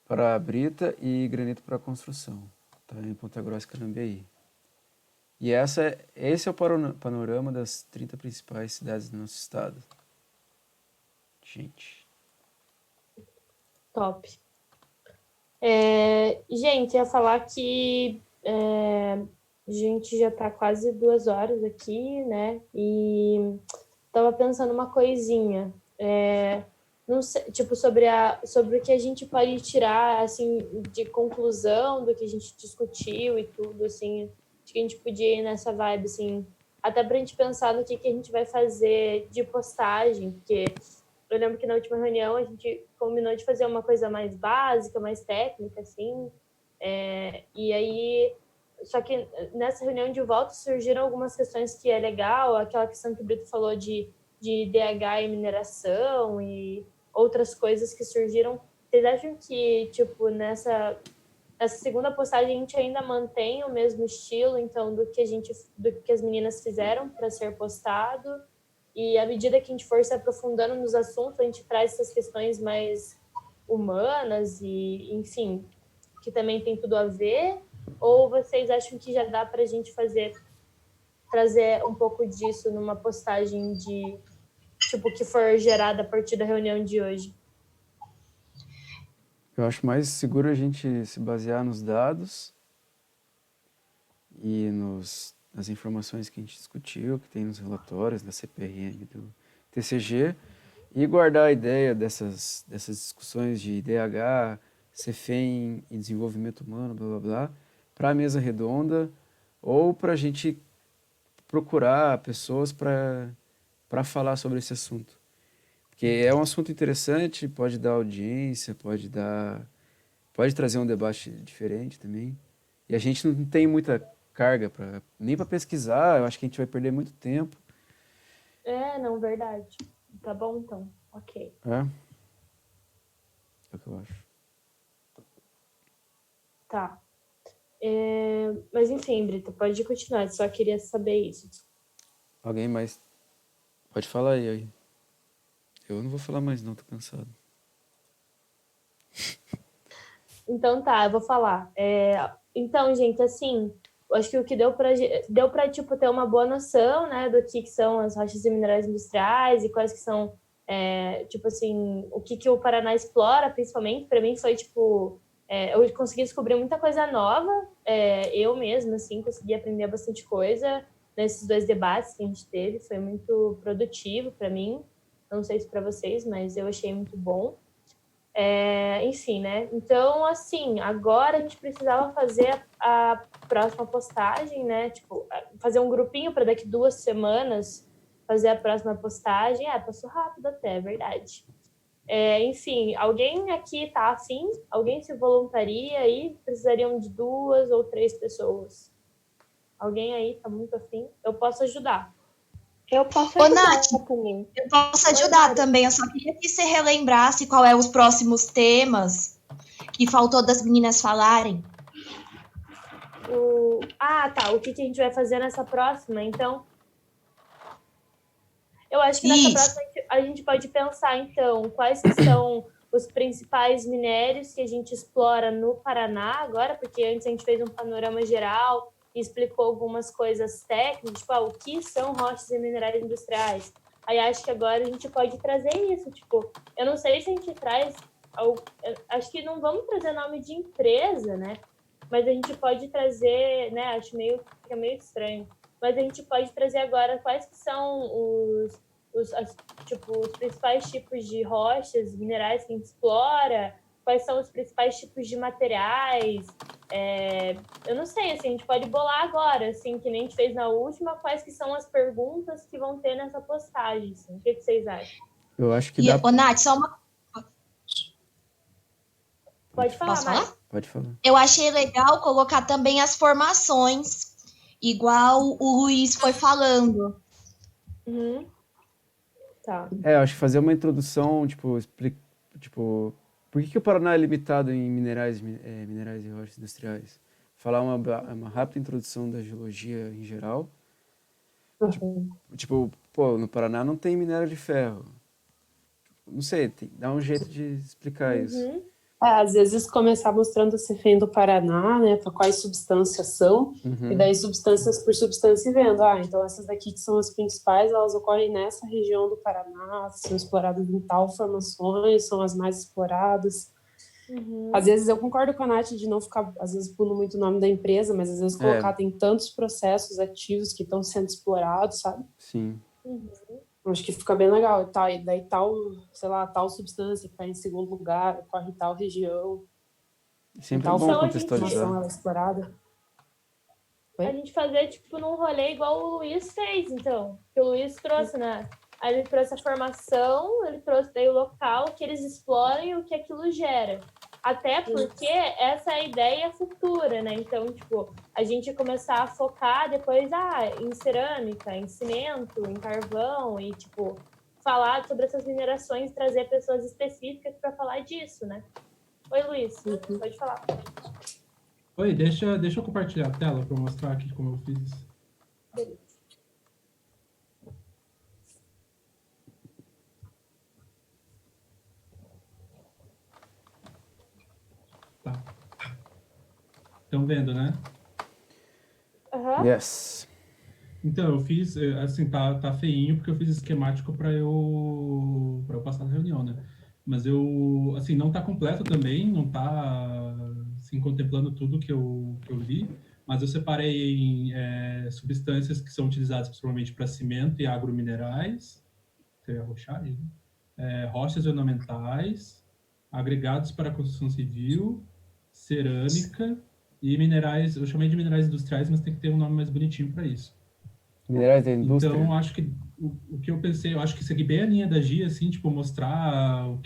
para a brita e granito para a construção. Tá em Ponta Grossa, Canambeí. E esse é o panorama das 30 principais cidades do nosso estado. Gente. Top. Gente, ia falar que a gente já tá quase 2 horas aqui, né? E tava pensando uma coisinha. Não sei, tipo, sobre o que a gente pode tirar, assim, de conclusão do que a gente discutiu e tudo, assim. Acho que a gente podia ir nessa vibe, assim, até pra gente pensar no que a gente vai fazer de postagem, porque eu lembro que na última reunião a gente combinou de fazer uma coisa mais básica, mais técnica, assim, e aí, só que nessa reunião de volta surgiram algumas questões que é legal, aquela questão que o Brito falou de DH e mineração e outras coisas que surgiram. Vocês acham que, tipo, nessa segunda postagem a gente ainda mantém o mesmo estilo, então, do que as meninas fizeram para ser postado? E à medida que a gente for se aprofundando nos assuntos, a gente traz essas questões mais humanas e, enfim, que também tem tudo a ver? Ou vocês acham que já dá para a gente trazer um pouco disso numa postagem que for gerada a partir da reunião de hoje? Eu acho mais seguro a gente se basear nos dados e nas informações que a gente discutiu, que tem nos relatórios da CPRM do TCG, e guardar a ideia dessas discussões de IDH, CFEM e desenvolvimento humano, blá blá blá, para a mesa redonda, ou para a gente procurar pessoas para falar sobre esse assunto. Porque é um assunto interessante, pode dar audiência, pode trazer um debate diferente também. E a gente não tem muita carga nem para pesquisar, eu acho que a gente vai perder muito tempo. Não, verdade. Tá bom, então. Ok. É o que eu acho. Tá. Mas, enfim, Brita, pode continuar. Só queria saber isso. Alguém mais? Pode falar aí. Eu não vou falar mais não, tô cansado. Então tá, eu vou falar. Então, gente, assim, eu acho que o que deu pra tipo, ter uma boa noção, né, do que são as rochas e minerais industriais e quais que são, tipo assim, o que o Paraná explora, principalmente. Para mim foi, tipo, eu consegui descobrir muita coisa nova, eu mesma, assim, consegui aprender bastante coisa nesses 2 debates que a gente teve, foi muito produtivo para mim. Não sei se para vocês, mas eu achei muito bom. Enfim, né? Então, assim, agora a gente precisava fazer a próxima postagem, né? Tipo, fazer um grupinho para daqui 2 semanas fazer a próxima postagem. Passou rápido até, é verdade. Enfim, alguém aqui tá afim? Alguém se voluntaria aí? Precisariam de 2 ou 3 pessoas. Alguém aí tá muito afim? Eu posso ajudar. Eu posso Ô, ajudar Nath, também. eu posso ajudar também. Eu só queria que você relembrasse qual é os próximos temas que faltou das meninas falarem. Tá. O que a gente vai fazer nessa próxima, então? Eu acho que nessa próxima a gente pode pensar, então, quais que são os principais minérios que a gente explora no Paraná agora, porque antes a gente fez um panorama geral e explicou algumas coisas técnicas, tipo, o que são rochas e minerais industriais. Aí acho que agora a gente pode trazer isso, tipo, eu não sei se a gente traz, acho que não vamos trazer nome de empresa, né? Mas a gente pode trazer, né? Acho que é meio estranho. Mas a gente pode trazer agora quais que são os principais tipos de rochas, minerais que a gente explora, quais são os principais tipos de materiais. Eu não sei, assim, a gente pode bolar agora, assim, que nem a gente fez na última, quais que são as perguntas que vão ter nessa postagem. Assim. O que vocês acham? Eu acho que E, dá... ô, Nath, só uma... Pode falar, Posso falar? Mari. Pode falar. Eu achei legal colocar também as formações, igual o Luiz foi falando. Uhum. Tá. Eu acho que fazer uma introdução, tipo, por que o Paraná é limitado em minerais e rochas industriais? Falar uma rápida introdução da geologia em geral. Pô, no Paraná não tem minério de ferro. Não sei, dá um jeito de explicar isso. Às vezes começar mostrando o CFEM do Paraná, né, para quais substâncias são, e daí substâncias por substância e vendo, então essas daqui que são as principais, elas ocorrem nessa região do Paraná, são exploradas em tal formações, são as mais exploradas. Às vezes eu concordo com a Nath de não ficar, às vezes pulo muito o nome da empresa, mas às vezes colocar tem tantos processos ativos que estão sendo explorados, sabe? Sim. Acho que fica bem legal. E daí tal, sei lá, tal substância que está em segundo lugar, ocorre em tal região. Sempre tal é bom contextualizar. ela é explorada. A gente fazer, tipo, num rolê igual o Luiz fez, então. Que o Luiz trouxe, né? Aí ele trouxe a formação, ele trouxe daí o local que eles exploram e o que aquilo gera. Até porque essa é a ideia futura, né? Então, tipo, a gente começar a focar depois em cerâmica, em cimento, em carvão e, tipo, falar sobre essas minerações, trazer pessoas específicas para falar disso, né? Oi, Luiz, pode falar. Oi, deixa eu compartilhar a tela para mostrar aqui como eu fiz. Beleza. Tá. Estão vendo, né? Yes. Então, eu fiz, assim, tá feinho, porque eu fiz esquemático para eu passar na reunião, né? Mas assim, não tá completo também, não tá, assim, contemplando tudo que eu li, mas eu separei em substâncias que são utilizadas principalmente para cimento e agrominerais, seria a rochagem, né? Rochas ornamentais, agregados para a construção civil, cerâmica e minerais, eu chamei de minerais industriais, mas tem que ter um nome mais bonitinho para isso. Minerais da indústria. Então, acho que o que eu pensei, eu acho que segui bem a linha da Gia, assim, tipo, mostrar o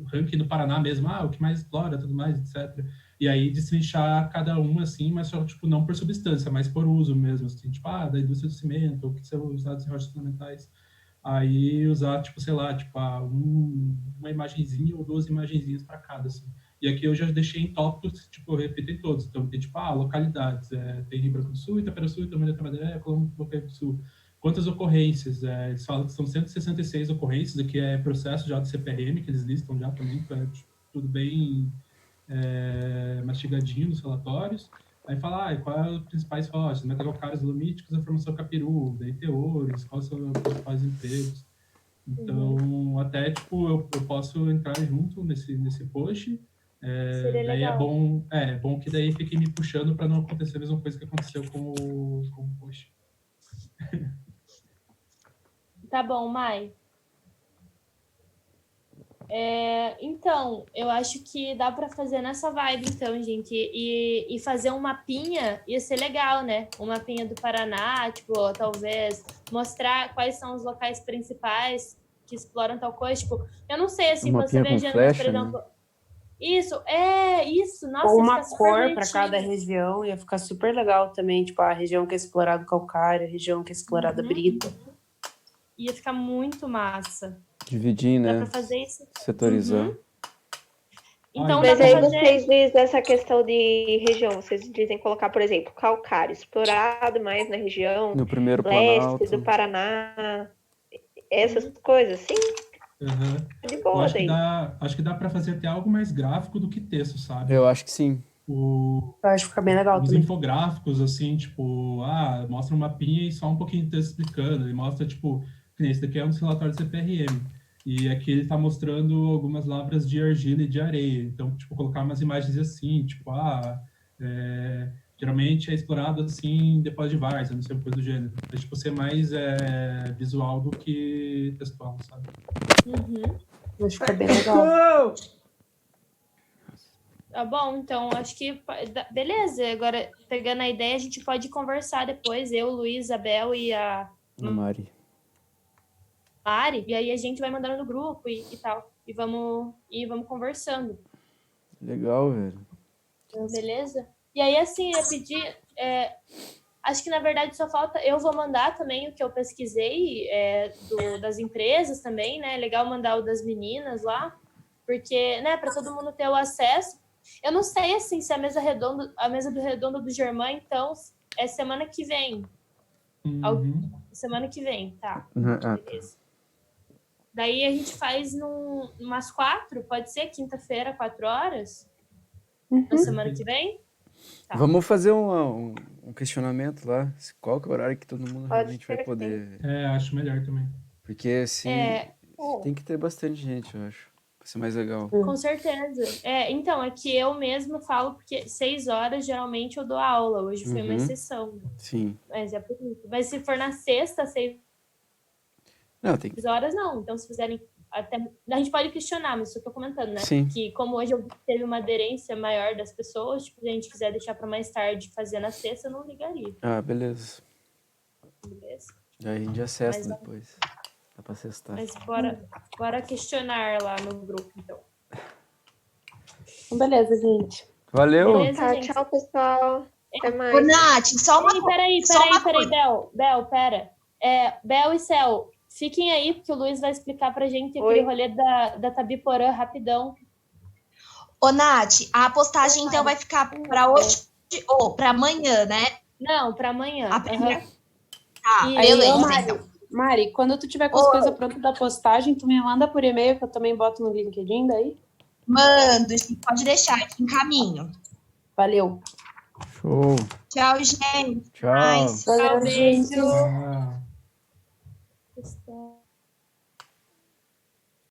ranking do Paraná mesmo, o que mais explora, tudo mais, etc. E aí destrinchar cada uma, assim, mas só, tipo, não por substância, mas por uso mesmo, assim, tipo, da indústria do cimento, o que são usados em rochas fundamentais. Aí usar, tipo, sei lá, tipo, uma imagenzinha ou duas imagenzinhas para cada, assim. E aqui eu já deixei em tópicos, tipo, eu repito em todos. Então, tem, tipo, localidades. Tem Rio Branco do Sul, Itapera do Sul, Itamaré, Tamandaré, Colombo, Boqueiro do Sul. Quantas ocorrências? Eles falam que são 166 ocorrências, aqui é processo já do CPRM, que eles listam já também, tudo bem mastigadinho nos relatórios. Aí fala, quais são as principais rochas? Metalocários dolomíticos, a formação Capiru, daí teores, quais são os principais empregos. Então, até, tipo, eu posso entrar junto nesse post. Seria daí legal. é bom que daí fiquem me puxando para não acontecer a mesma coisa que aconteceu com o post. Tá bom, Mai. Então, eu acho que dá para fazer nessa vibe, então, gente. E fazer um mapinha ia ser legal, né? Um mapinha do Paraná, tipo, talvez mostrar quais são os locais principais que exploram tal coisa. Tipo, eu não sei, assim, Um você mapinha com vejando, flecha, por exemplo... né? Isso. Nossa, Ou ia uma ficar super cor para bonitinho. cada região, ia ficar super legal também, tipo, a região que é explorado calcário, a região que é explorada brita. Ia ficar muito massa. Dividir, Dá né? para fazer isso. Setorizar. Então, Mas dá aí para fazer... vocês dizem essa questão de região, vocês dizem colocar, por exemplo, calcário, explorado mais na região No primeiro leste Planalto. do Paraná, essas coisas, sim? Aham. De Eu boa acho que daí. acho que dá para fazer até algo mais gráfico do que texto, sabe? Eu acho que sim. Eu acho que fica bem legal Os também. infográficos, assim, tipo, mostra um mapinha e só um pouquinho de texto explicando. Ele mostra, tipo, que nem esse daqui é um relatório de CPRM. E aqui ele tá mostrando algumas lavras de argila e de areia. Então, tipo, colocar umas imagens assim, tipo, geralmente é explorado assim depois de várzea, não sei, coisa do gênero. É, tipo, ser mais visual do que textual, sabe? Eu acho que fica bem legal. Tá bom, então acho que beleza. Agora, pegando a ideia, a gente pode conversar depois, eu, Luiz, Abel e a Mari. Mari, e aí a gente vai mandando no grupo e tal. E vamos conversando, Legal, velho. beleza? E aí, assim, eu ia pedir. Acho que na verdade só falta. Eu vou mandar também o que eu pesquisei das empresas também, né? Legal mandar o das meninas lá, porque, né, para todo mundo ter o acesso. Eu não sei assim se a mesa do redonda do Germán, então, é semana que vem. Uhum. Semana que vem, tá. Tá. Beleza. Daí a gente faz umas 4, pode ser? Quinta-feira, 4 horas? Na semana que vem? Tá. Vamos fazer um questionamento lá. Qual que é o horário que todo mundo Pode realmente ser vai que poder... Acho melhor também. Porque se tem que ter bastante gente, eu acho. Pra ser mais legal. Com certeza. Então, é que eu mesma falo, porque 6 horas geralmente eu dou aula. Hoje foi uma exceção. Sim. Mas é por isso. Mas se for na sexta, 6 Não, tem que... horas, não. Então, se fizerem até. A gente pode questionar, mas isso que eu tô comentando, né? Sim. Que como hoje eu vi que teve uma aderência maior das pessoas, tipo, se a gente quiser deixar para mais tarde fazer na sexta, eu não ligaria. Ah, beleza. Beleza? Aí a gente acessa Mas- depois. Dá pra cestar. Mas bora questionar lá no grupo, então. Então, beleza, gente. Valeu! Beleza, Tá, gente? tchau, pessoal. Até mais. Ô, Nath, só uma Peraí, só uma Bel. Bel, pera. Bel e Cel, fiquem aí, porque o Luiz vai explicar pra gente aquele Oi. rolê da Tabiporã rapidão. Ô, Nath, a postagem então vai ficar para hoje ou para amanhã, né? Não, pra amanhã. A primeira. Aham. Tá, E- beleza, ô, Mari, então. Mari, quando tu tiver com as coisas prontas da postagem, tu me manda por e-mail, que eu também boto no LinkedIn daí. Mando, pode deixar aqui em caminho. Valeu. Show! Tchau, gente. Tchau! Mais. Valeu, gente. Ah.